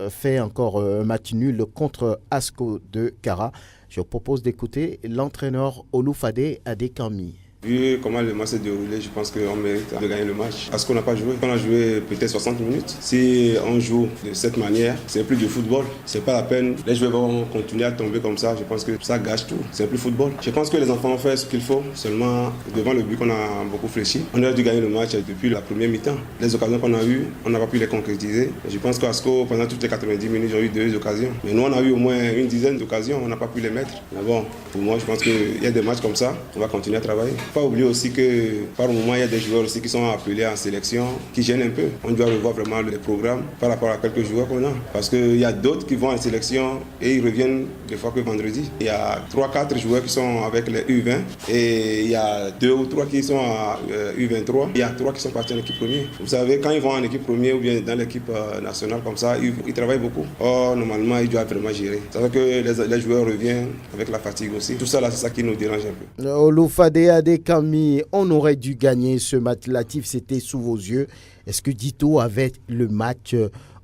fait encore un match nul contre Asco de Kara. Je propose d'écouter l'entraîneur Oloufade Adekami. Vu comment le match s'est déroulé, je pense qu'on mérite de gagner le match. Parce qu'on n'a pas joué. On a joué peut-être 60 minutes. Si on joue de cette manière, c'est plus du football. C'est pas la peine. Les joueurs vont continuer à tomber comme ça. Je pense que ça gâche tout. C'est plus football. Je pense que les enfants ont fait ce qu'il faut. Seulement, devant le but qu'on a beaucoup fléchi, on aurait dû gagner le match depuis la première mi-temps. Les occasions qu'on a eues, on n'a pas pu les concrétiser. Je pense qu'Asco, pendant toutes les 90 minutes, ils ont eu 2 occasions. Mais nous, on a eu au moins une dizaine d'occasions. On n'a pas pu les mettre. Mais bon, pour moi, je pense qu'il y a des matchs comme ça. On va continuer à travailler. Pas oublier aussi que par moment il y a des joueurs aussi qui sont appelés en sélection qui gênent un peu. On doit revoir vraiment le programme par rapport à quelques joueurs qu'on a. Parce qu'il y a d'autres qui vont en sélection et ils reviennent des fois que vendredi. Il y a 3-4 joueurs qui sont avec les U20 et il y a 2 ou 3 qui sont à U23. Il y a 3 qui sont partis en équipe première. Vous savez, quand ils vont en équipe première ou bien dans l'équipe nationale comme ça, ils travaillent beaucoup. Or, normalement, ils doivent vraiment gérer. C'est vrai que les joueurs reviennent avec la fatigue aussi. Tout ça là, c'est ça qui nous dérange un peu. Oloufade Adekami, on aurait dû gagner ce match. Latif, c'était sous vos yeux. Est-ce que Dito avait le match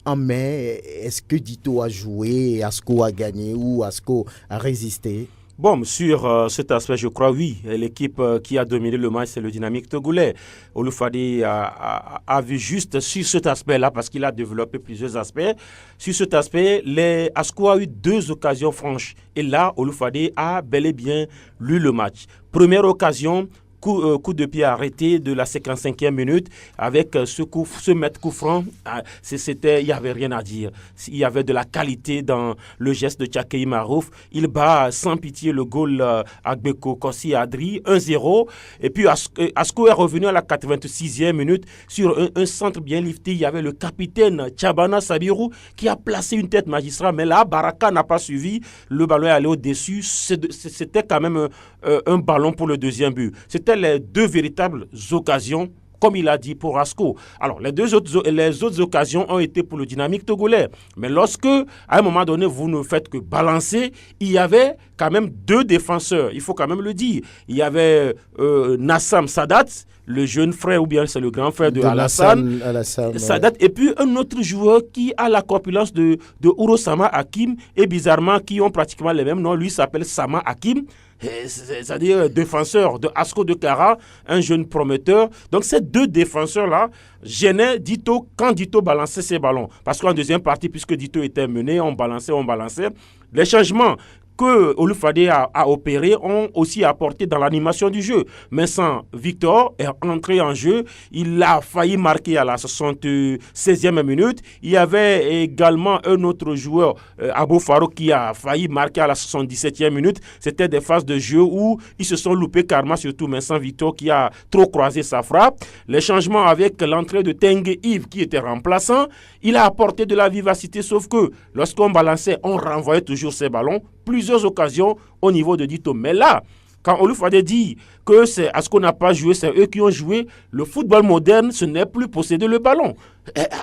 en main? Est-ce que Dito a joué, Asco a gagné ou Asco a résisté? Bon, sur cet aspect, je crois oui. L'équipe qui a dominé le match, c'est le Dynamique Togolais. Oloufade a vu juste sur cet aspect-là, parce qu'il a développé plusieurs aspects. Sur cet aspect, Asco a eu 2 occasions franches. Et là, Oloufade a bel et bien lu le match. Première occasion, coup de pied arrêté de la 55e minute avec ce mètre coup franc. Il n'y avait rien à dire. Il y avait de la qualité dans le geste de Tchakei Marouf. Il bat sans pitié le goal Agbeko Kossi Adri 1-0. Et puis Asco est revenu à la 86e minute sur un centre bien lifté. Il y avait le capitaine Tchabana Sabirou qui a placé une tête magistrale. Mais là, Baraka n'a pas suivi. Le ballon est allé au-dessus. C'était quand même un ballon pour le deuxième but. C'était c'était les deux véritables occasions, comme il a dit pour Asco. Alors, les autres occasions ont été pour le Dynamique togolais. Mais lorsque, à un moment donné, vous ne faites que balancer, il y avait quand même deux défenseurs. Il faut quand même le dire. Il y avait Nassam Sadat, le jeune frère, ou bien c'est le grand frère de Alassane Sadat, et puis un autre joueur qui a la corpulence de Urosama Hakim, et bizarrement, qui ont pratiquement les mêmes noms. Lui s'appelle Sama Hakim, c'est-à-dire défenseur de Asco de Kara, un jeune prometteur. Donc ces deux défenseurs-là gênaient Dito quand Dito balançait ses ballons. Parce qu'en deuxième partie, puisque Dito était mené, on balançait. Les changements que Olufade a opéré ont aussi apporté dans l'animation du jeu. Mais sans Victor est entré en jeu, il a failli marquer à la 76e minute. Il y avait également un autre joueur, Abou Farouk, qui a failli marquer à la 77e minute. C'était des phases de jeu où ils se sont loupés karma, surtout Vincent Victor qui a trop croisé sa frappe. Les changements avec l'entrée de Tengue Yves qui était remplaçant, il a apporté de la vivacité, sauf que lorsqu'on balançait, on renvoyait toujours ces ballons. Plusieurs occasions au niveau de Dito. Mais là, quand Olufade dit que c'est à ce qu'on n'a pas joué, c'est eux qui ont joué, le football moderne, ce n'est plus posséder le ballon.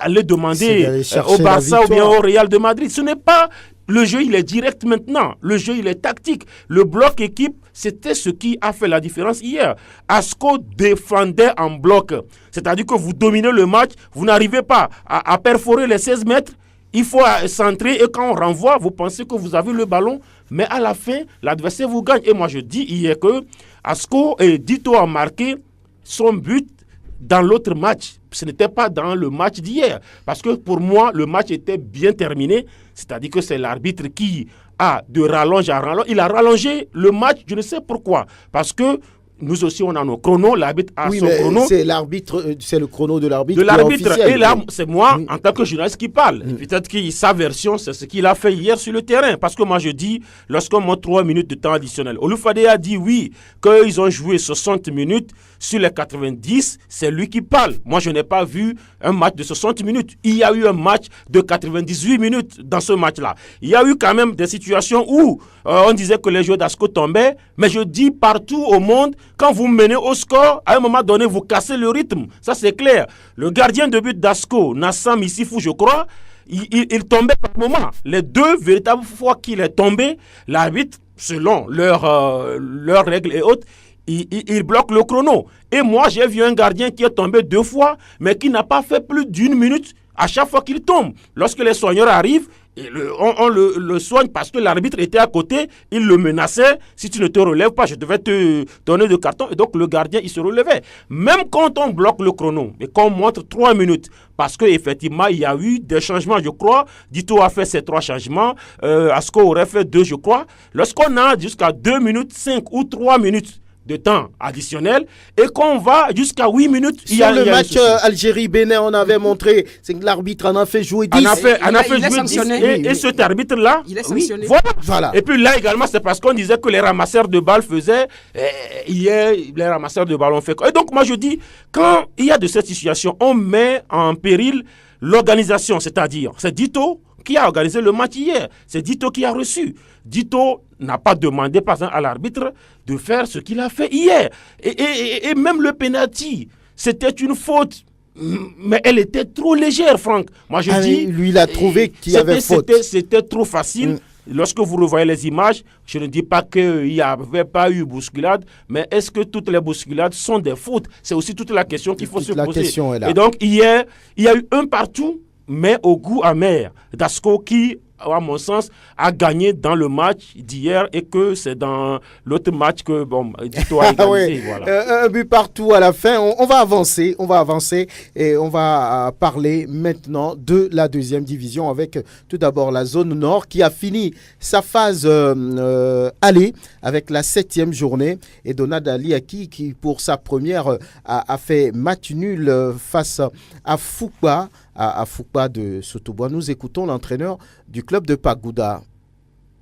Allez demander au Barça ou bien au Real de Madrid. Ce n'est pas... Le jeu, il est direct maintenant. Le jeu, il est tactique. Le bloc équipe, c'était ce qui a fait la différence hier. Asco défendait en bloc. C'est-à-dire que vous dominez le match, vous n'arrivez pas à perforer les 16 mètres. Il faut centrer et quand on renvoie, vous pensez que vous avez le ballon, mais à la fin, l'adversaire vous gagne. Et moi, je dis hier que Asco et Dito a marqué son but dans l'autre match. Ce n'était pas dans le match d'hier. Parce que pour moi, le match était bien terminé. C'est-à-dire que c'est l'arbitre qui a de rallonge à rallonge. Il a rallongé le match, je ne sais pourquoi. Parce que nous aussi, on a nos chronos. L'arbitre a son chrono. C'est l'arbitre, c'est le chrono de l'arbitre. De l'arbitre. Et là, c'est moi, en tant que journaliste, qui parle. Peut-être que sa version, c'est ce qu'il a fait hier sur le terrain. Parce que moi, je dis, lorsqu'on montre 3 minutes de temps additionnel, Olufade a dit oui, qu'ils ont joué 60 minutes sur les 90, c'est lui qui parle. Moi, je n'ai pas vu un match de 60 minutes. Il y a eu un match de 98 minutes dans ce match-là. Il y a eu quand même des situations où on disait que les joueurs d'Asco tombaient, mais je dis partout au monde, quand vous menez au score, à un moment donné, vous cassez le rythme. Ça, c'est clair. Le gardien de but d'Asco, Nassam Issifou, je crois, il tombait par moment. Les deux véritables fois qu'il est tombé, l'arbitre, selon leurs règles et autres, il bloque le chrono. Et moi, j'ai vu un gardien qui est tombé 2 fois, mais qui n'a pas fait plus d'1 minute à chaque fois qu'il tombe. Lorsque les soigneurs arrivent, on le soigne parce que l'arbitre était à côté, il le menaçait. Si tu ne te relèves pas, je devais te donner de carton. Et donc le gardien, il se relevait. Même quand on bloque le chrono et qu'on montre 3 minutes, parce qu'effectivement, il y a eu des changements, je crois. Dito a fait ces 3 changements. Asco aurait fait 2, je crois. Lorsqu'on a jusqu'à 2 minutes 5 ou 3 minutes de temps additionnel et qu'on va jusqu'à 8 minutes. Sur le match Algérie-Bénin, on avait montré, c'est que l'arbitre en a fait jouer 10. On a fait jouer 10 et cet arbitre-là, il est sanctionné. Voilà. Et puis là également, c'est parce qu'on disait que les ramasseurs de balles faisaient, hier, les ramasseurs de balles ont fait. Et donc moi je dis, quand il y a de cette situation, on met en péril l'organisation, c'est-à-dire, c'est Dito qui a organisé le match hier, c'est Dito qui a reçu. Dito n'a pas demandé, par exemple, à l'arbitre de faire ce qu'il a fait hier. Et même le penalty, c'était une faute, mais elle était trop légère, Franck. Moi, je dis... Lui, il a trouvé qu'il y avait faute. C'était trop facile. Lorsque vous revoyez les images, je ne dis pas qu'il n'y avait pas eu bousculade, mais est-ce que toutes les bousculades sont des fautes? C'est aussi toute la question qu'il faut se poser. Et donc, hier, il y a eu un partout, mais au goût amer d'Asco qui, à mon sens, a gagné dans le match d'hier et que c'est dans l'autre match que Dito a égalisé. Voilà. Un but partout à la fin. On va avancer et on va parler maintenant de la deuxième division avec tout d'abord la zone nord qui a fini sa phase aller avec la 7e journée et Donald Aliaki qui pour sa première a fait match nul face à Foupa de Sotobois. Nous écoutons l'entraîneur du club de Pagouda.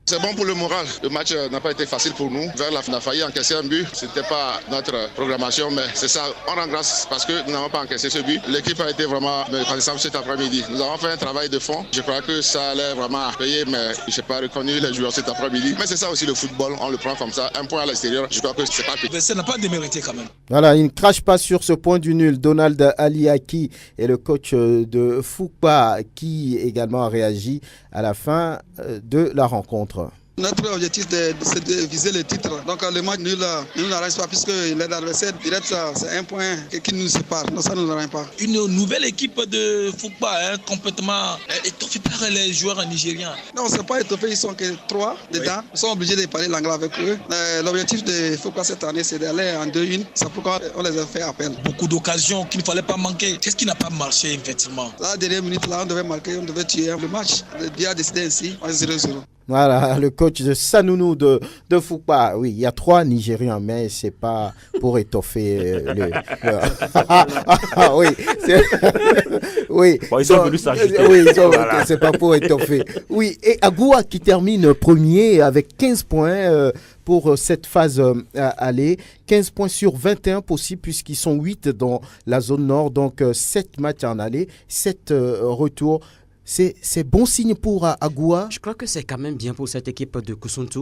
C'est bon pour le moral. Le match n'a pas été facile pour nous. Vers la fin, on a failli encaisser un but. Ce n'était pas notre programmation, mais c'est ça. On rend grâce parce que nous n'avons pas encaissé ce but. L'équipe a été vraiment reconnaissante cet après-midi. Nous avons fait un travail de fond. Je crois que ça allait vraiment payer, mais je n'ai pas reconnu les joueurs cet après-midi. Mais c'est ça aussi le football. On le prend comme ça. Un point à l'extérieur. Je crois que c'est pas pire. Ça n'a pas démérité quand même. Voilà, il ne crache pas sur ce point du nul. Donald Aliaki est le coach de Fukpa qui également a réagi à la fin de la rencontre. Notre objectif, c'est de viser le titre. Donc le match nul, ne nous arrange pas puisque l'adversaire direct, c'est un point qui nous sépare. Donc ça ne nous arrange pas. Une nouvelle équipe de Fukpa, complètement étoffée par les joueurs nigériens. Non, c'est pas étoffé, ils sont que 3 dedans. Ils sont obligés de parler l'anglais avec eux. L'objectif de Fukpa cette année, c'est d'aller en 2-1. C'est pourquoi on les a fait appel. Beaucoup d'occasions qu'il ne fallait pas manquer. Qu'est-ce qui n'a pas marché effectivement? La dernière minute, là, on devait marquer, on devait tuer le match. Le dia a décidé ainsi, 0-0. Voilà, le coach de Sanounou de Fukpa. Oui, il y a 3 Nigérians, mais c'est pas pour étoffer oui, oui. Bon, ils sont venus s'ajouter. Oui, voilà. C'est pas pour étoffer. Oui, et Agoua qui termine premier avec 15 points pour cette phase aller. 15 points sur 21 possibles puisqu'ils sont 8 dans la zone nord. Donc 7 matchs en aller, 7 retours. C'est bon signe pour Agoua. Je crois que c'est quand même bien pour cette équipe de Kusuntu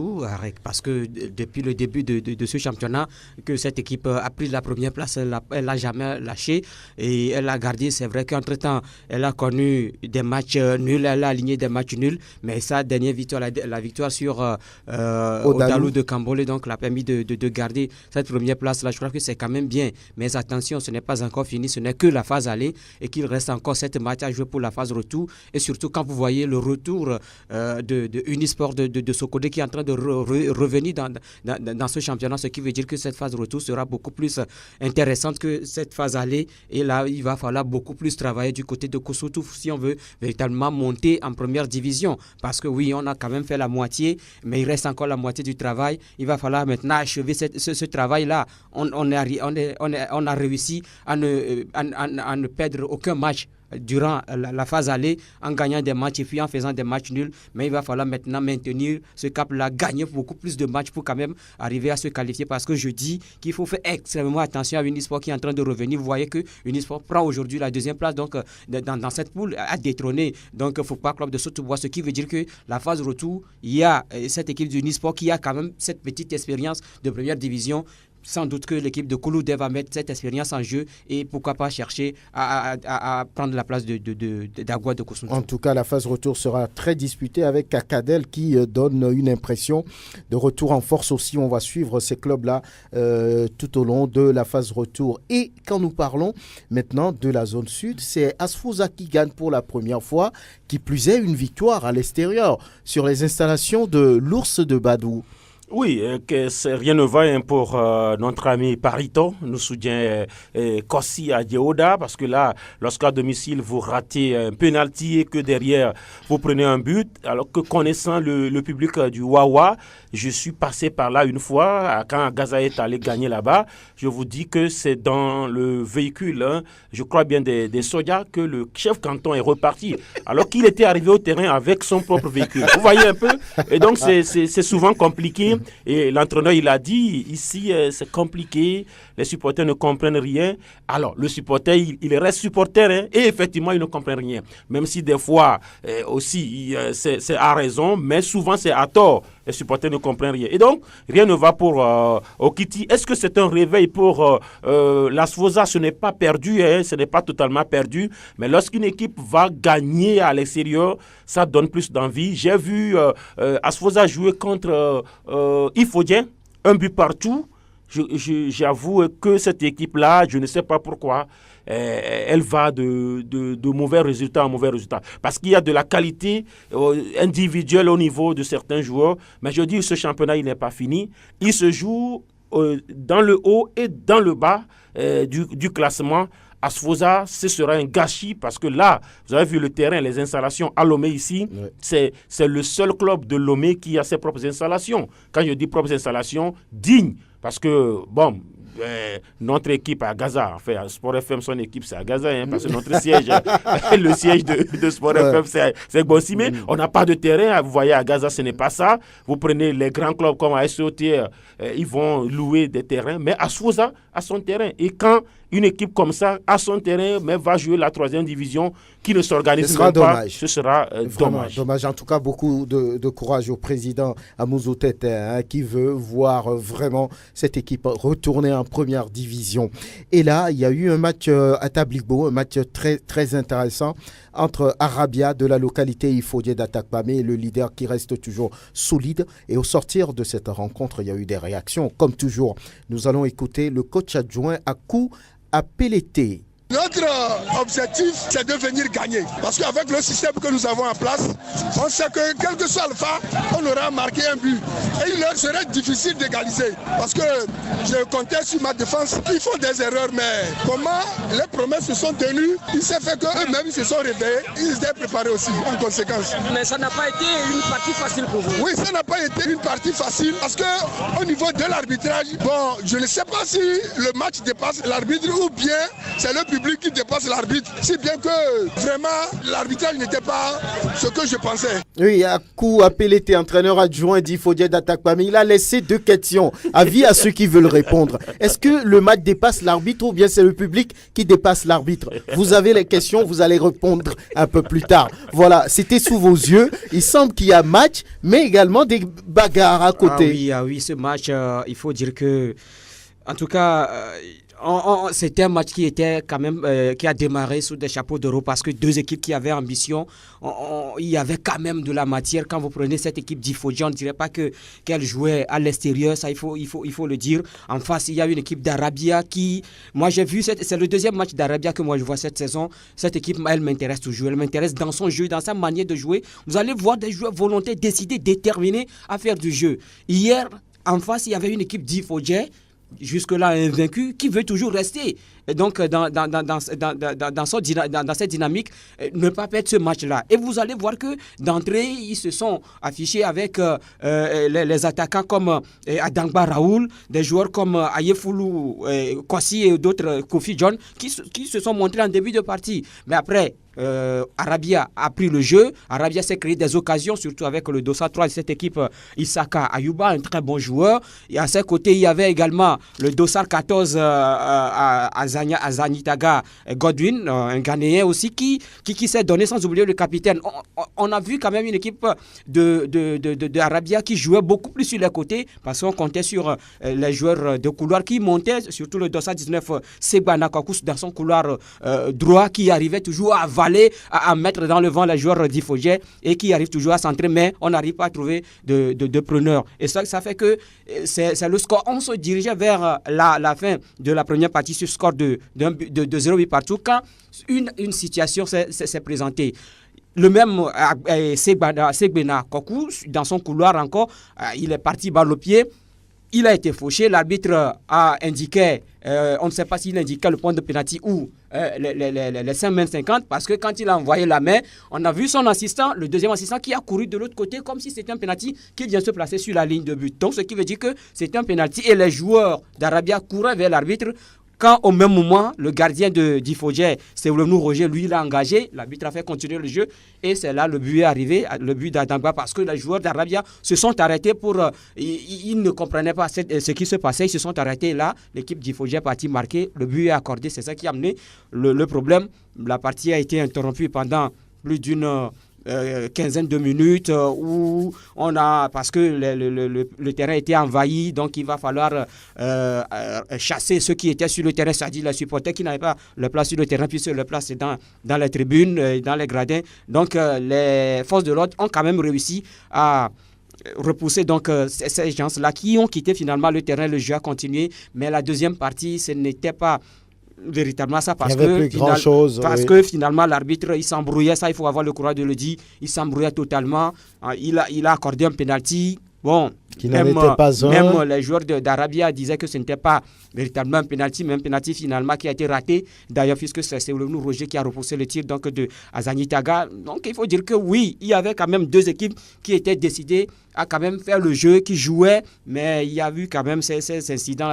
parce que depuis le début de ce championnat, que cette équipe a pris la première place, elle n'a jamais lâché et elle a gardé. C'est vrai qu'entre-temps, elle a connu des matchs nuls, elle a aligné des matchs nuls, mais sa dernière victoire, la victoire sur Odalu de Kambole, donc l'a permis de garder cette première place-là. Je crois que c'est quand même bien. Mais attention, ce n'est pas encore fini, ce n'est que la phase aller et qu'il reste encore 7 matchs à jouer pour la phase retour. Et surtout quand vous voyez le retour de Unisport de Sokodé qui est en train de revenir dans ce championnat, ce qui veut dire que cette phase retour sera beaucoup plus intéressante que cette phase aller. Et là, il va falloir beaucoup plus travailler du côté de Kusuntu si on veut véritablement monter en première division. Parce que oui, on a quand même fait la moitié, mais il reste encore la moitié du travail. Il va falloir maintenant achever ce travail-là. On a réussi à ne perdre aucun match durant la phase aller en gagnant des matchs et puis en faisant des matchs nuls, mais il va falloir maintenant maintenir ce cap-là, gagner beaucoup plus de matchs pour quand même arriver à se qualifier, parce que je dis qu'il faut faire extrêmement attention à Unisport qui est en train de revenir. Vous voyez que Unisport prend aujourd'hui la 2e place donc dans cette poule à détrôner donc Fukpa Club de Sotobois, ce qui veut dire que la phase retour, il y a cette équipe d'Unisport qui a quand même cette petite expérience de première division. Sans doute que l'équipe de Kouloudé va mettre cette expérience en jeu et pourquoi pas chercher à prendre la place d'Agoua de Kusuntu. En tout cas, la phase retour sera très disputée avec Akadel qui donne une impression de retour en force aussi. On va suivre ces clubs-là tout au long de la phase retour. Et quand nous parlons maintenant de la zone sud, c'est Asfouza qui gagne pour la première fois, qui plus est une victoire à l'extérieur sur les installations de l'Ours de Badou. Oui, rien ne va pour notre ami Parito, nous soutient Kossi à Djeoda, parce que là, lorsqu'à domicile, vous ratez un penalty et que derrière, vous prenez un but, alors que connaissant le public du Wawa, je suis passé par là une fois, quand Gaza est allé gagner là-bas, je vous dis que c'est dans le véhicule, je crois bien des soldats, que le chef canton est reparti, alors qu'il était arrivé au terrain avec son propre véhicule. Vous voyez un peu? Et donc, c'est souvent compliqué. Et l'entraîneur, il a dit, ici, c'est compliqué, les supporters ne comprennent rien. Alors, le supporter, il reste supporter, hein, et effectivement, il ne comprend rien. Même si des fois, aussi, c'est à raison, mais souvent, c'est à tort. Les supporters ne comprennent rien. Et donc, rien ne va pour Okiti. Est-ce que c'est un réveil pour l'Asfosa? Ce n'est pas perdu, hein, ce n'est pas totalement perdu. Mais lorsqu'une équipe va gagner à l'extérieur, ça donne plus d'envie. J'ai vu Asfosa jouer contre Ifodien, un but partout. J'avoue que cette équipe-là, je ne sais pas pourquoi, elle va de mauvais résultats en mauvais résultats. Parce qu'il y a de la qualité individuelle au niveau de certains joueurs. Mais je dis, ce championnat, il n'est pas fini. Il se joue dans le haut et dans le bas du classement. Asfosa, ce sera un gâchis parce que là, vous avez vu le terrain, les installations à Lomé ici, c'est le seul club de Lomé qui a ses propres installations. Quand je dis propres installations, dignes, parce que, bon, notre équipe à Gaza, enfin, Sport FM, son équipe, c'est à Gaza, parce que notre siège, le siège de Sport FM, c'est Gossi, mais on n'a pas de terrain. Vous voyez, à Gaza, ce n'est pas ça. Vous prenez les grands clubs comme AS Otir, ils vont louer des terrains, mais à Souza a son terrain. Et quand une équipe comme ça a son terrain, mais va jouer la 3e division, qui ne s'organise même pas, ce sera dommage. En tout cas, beaucoup de courage au président Amouzou Tete, qui veut voir vraiment cette équipe retourner en première division. Et là, il y a eu un match à Tabligbo, un match très, très intéressant entre Arabia de la localité Ifodje d'Atakpame et le leader qui reste toujours solide. Et au sortir de cette rencontre, il y a eu des réactions. Comme toujours, nous allons écouter le coach adjoint Akou Apelete. Notre objectif, c'est de venir gagner. Parce qu'avec le système que nous avons en place, on sait que quel que soit Alpha, on aura marqué un but. Et il leur serait difficile d'égaliser. Parce que je comptais sur ma défense. Ils font des erreurs, mais comment les promesses se sont tenues, il s'est fait qu'eux-mêmes se sont réveillés. Ils étaient préparés aussi, en conséquence. Mais ça n'a pas été une partie facile pour vous. Oui, ça n'a pas été une partie facile. Parce qu'au niveau de l'arbitrage, bon, je ne sais pas si le match dépasse l'arbitre ou bien c'est le public qui dépasse l'arbitre, si bien que vraiment l'arbitrage n'était pas ce que je pensais. Oui, Akou Apelete, entraîneur adjoint d'Ifodje d'Atakpame, il a laissé 2 questions. Avis à ceux qui veulent répondre. Est-ce que le match dépasse l'arbitre ou bien c'est le public qui dépasse l'arbitre? Vous avez les questions, vous allez répondre un peu plus tard. Voilà, c'était sous vos yeux. Il semble qu'il y a match, mais également des bagarres à côté. Ah oui, ce match, il faut dire que, en tout cas... c'était un match qui était quand même qui a démarré sous des chapeaux de roue parce que 2 équipes qui avaient ambition, il y avait quand même de la matière. Quand vous prenez cette équipe d'Ifodje, on ne dirait pas qu'elle jouait à l'extérieur, ça il faut le dire. En face, il y a une équipe d'Arabia qui, moi j'ai vu, c'est le 2e match d'Arabia que moi je vois cette saison. Cette équipe, elle m'intéresse toujours, elle m'intéresse dans son jeu, dans sa manière de jouer. Vous allez voir des joueurs volontaires, décidés, déterminés à faire du jeu. Hier, en face, il y avait une équipe d'Ifodje, jusque-là invaincu, qui veut toujours rester. Et donc, dans cette dynamique, ne pas perdre ce match-là. Et vous allez voir que d'entrée, ils se sont affichés avec les attaquants comme Adangba Raoul, des joueurs comme Ayefoulou, Kwasi et d'autres, Kofi John, qui se sont montrés en début de partie. Mais après, Arabia a pris le jeu. Arabia s'est créé des occasions, surtout avec le dossard 3 de cette équipe, Isaka Ayuba, un très bon joueur. Et à ses côtés, il y avait également le dossard 14 Azanitaga Godwin, un Ghanéen aussi, qui s'est donné, sans oublier le capitaine. On a vu quand même une équipe de Arabia qui jouait beaucoup plus sur les côtés parce qu'on comptait sur les joueurs de couloir qui montaient, surtout le dossard 19 Segbana Kwakus dans son couloir droit, qui arrivait toujours à à mettre dans le vent les joueurs d'Ifodje et qui arrivent toujours à centrer, mais on n'arrive pas à trouver de preneurs. Et ça fait que c'est le score. On se dirigeait vers la fin de la première partie sur score de 0-8 partout quand une situation s'est présentée. Le même Segbena Kokou, dans son couloir encore, il est parti balle au pied. Il a été fauché. L'arbitre a indiqué, on ne sait pas s'il indiquait le point de pénalty ou les 5 mains 50, parce que quand il a envoyé la main, on a vu son assistant, le deuxième assistant, qui a couru de l'autre côté comme si c'était un pénalty qui vient se placer sur la ligne de but. Donc, ce qui veut dire que c'est un pénalty et les joueurs d'Arabia couraient vers l'arbitre. Quand au même moment, le gardien d'Ifodje, c'est Oulemnou Roger, lui, il a engagé, l'arbitre a fait continuer le jeu et c'est là le but est arrivé, le but d'Adangba, parce que les joueurs d'Arabia se sont arrêtés pour... ils ne comprenaient pas ce qui se passait, ils se sont arrêtés là, l'équipe d'Ifodje est partie marquer, le but est accordé, c'est ça qui a amené le problème. La partie a été interrompue pendant plus d'une... quinzaine de minutes où parce que le terrain était envahi, donc il va falloir chasser ceux qui étaient sur le terrain, c'est-à-dire les supporters qui n'avaient pas le place sur le terrain puisque le place est dans les tribunes, dans les gradins. Donc les forces de l'ordre ont quand même réussi à repousser donc ces gens-là qui ont quitté finalement le terrain. Le jeu a continué, mais la deuxième partie, ce n'était pas véritablement ça, parce que finalement l'arbitre il s'embrouillait, ça il faut avoir le courage de le dire, il s'embrouillait totalement, il a accordé un penalty. Bon, Qui n'en était pas un. Même les joueurs d'Arabia disaient que ce n'était pas véritablement un penalty, mais un penalty finalement qui a été raté. D'ailleurs, puisque c'est le Roger qui a repoussé le tir donc, de Azanitaga. Donc il faut dire que oui, il y avait quand même deux équipes qui étaient décidées à quand même faire le jeu, qui jouaient, mais il y a eu quand même ces incidents.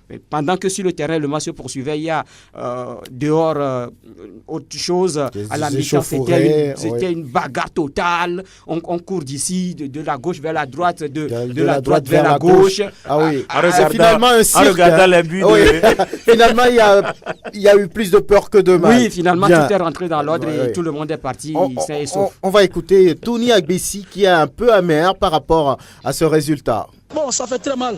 Mais pendant que sur le terrain, le match se poursuivait, il y a dehors autre chose. À la mi-temps, c'était une bagarre totale. On court d'ici, de la gauche vers la droite, de la droite vers la gauche. Ah oui, c'est finalement un cirque. En regardant les buts. Oui. Finalement, il y a eu plus de peur que de mal. Oui, finalement, tout est rentré dans l'ordre et tout le monde est parti. On va écouter Tony Agbessi qui est un peu amer par rapport à ce résultat. Bon, ça fait très mal.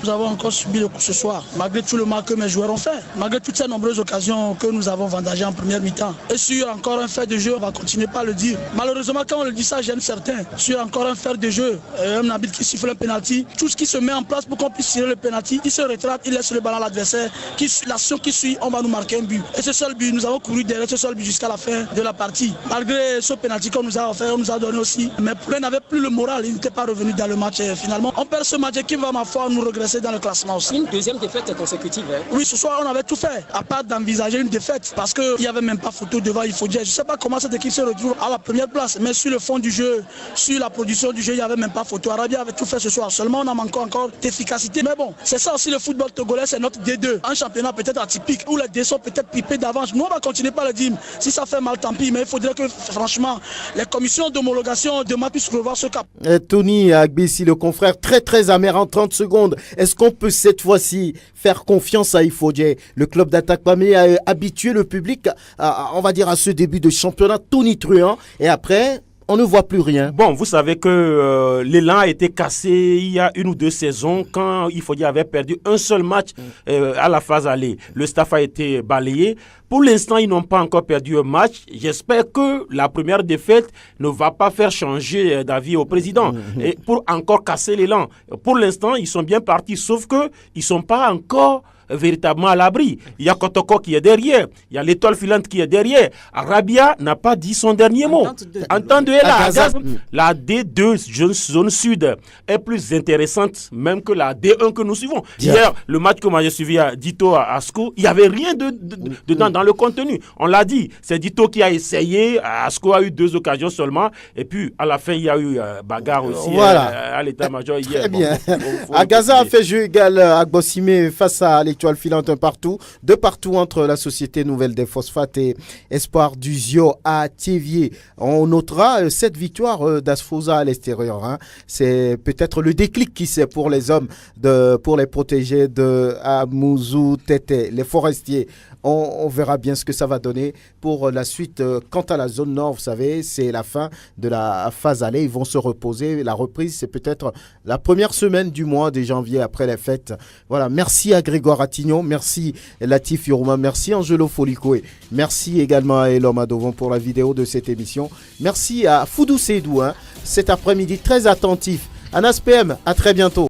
Nous avons encore subi le coup ce soir, malgré tout le mal que mes joueurs ont fait, malgré toutes ces nombreuses occasions que nous avons vendagées en première mi-temps. Et sur encore un fait de jeu, on va continuer par le dire. Malheureusement, quand on le dit ça, gêne certains. Sur encore un fait de jeu, un arbitre qui siffle un penalty, tout ce qui se met en place pour qu'on puisse tirer le penalty, il se retrate, il laisse le ballon à l'adversaire, l'action qui suit, on va nous marquer un but. Et ce seul but, nous avons couru derrière ce seul but jusqu'à la fin de la partie. Malgré ce penalty qu'on nous a offert, on nous a donné aussi, mais Poulet n'avait plus le moral, il n'était pas revenu dans le match finalement. On perd ce match qui va, ma foi, nous regresser dans le classement aussi. Une deuxième défaite consécutive. Oui, ce soir, on avait tout fait, à part d'envisager une défaite, parce qu'il n'y avait même pas photo devant, il faut dire. Je ne sais pas comment cette équipe se retrouve à la première place, mais sur le fond du jeu, sur la production du jeu, il n'y avait même pas photo. Arabia avait tout fait ce soir, seulement on a manqué encore d'efficacité. Mais bon, c'est ça aussi le football togolais, c'est notre D2. Un championnat peut-être atypique, où les D sont peut-être pipés d'avance. Nous, on va continuer par le dire. Si ça fait mal, tant pis, mais il faudrait que, franchement, les commissions d'homologation demain puissent revoir ce cap. Tony Agbessi, le confrère, très amer en 30 secondes. Est-ce qu'on peut cette fois-ci faire confiance à Ifodje? Le club d'Attaque Pamé a habitué le public on va dire à ce début de championnat tonitruant et après on ne voit plus rien. Bon, vous savez que l'élan a été cassé il y a 1 ou 2 saisons quand Ifodje avait perdu un seul match à la phase aller. Le staff a été balayé. Pour l'instant, ils n'ont pas encore perdu un match. J'espère que la première défaite ne va pas faire changer d'avis au président et pour encore casser l'élan. Pour l'instant, ils sont bien partis, sauf qu'ils ne sont pas encore véritablement à l'abri. Il y a Kotoko qui est derrière, il y a l'étoile filante qui est derrière. Arabia n'a pas dit son dernier mot. Entendez la D2 zone sud est plus intéressante même que la D1 que nous suivons. Hier, le match que moi j'ai suivi à Dito à Asco, il n'y avait rien dedans dans le contenu. On l'a dit, c'est Dito qui a essayé, Asco a eu 2 occasions seulement et puis à la fin il y a eu bagarre aussi à l'état-major hier. Très bien. Agaza a fait jeu égal à Gbossimé face à l'étoile filante de partout entre la Société Nouvelle des Phosphates et Espoir du Zio à Thiévier. On notera cette victoire d'Asfosa à l'extérieur. C'est peut-être le déclic qui c'est pour les hommes, pour les protégés de Amouzou Tete, les forestiers. On verra bien ce que ça va donner pour la suite. Quant à la zone nord, vous savez, c'est la fin de la phase aller. Ils vont se reposer. La reprise, c'est peut-être la première semaine du mois de janvier après les fêtes. Voilà, merci à Grégoire Attignon, merci Latif Yourma, merci Angelo Folikoé, merci également à Elom Adovon pour la vidéo de cette émission. Merci à Foudou Seydou, cet après-midi très attentif. Anas PM, à très bientôt.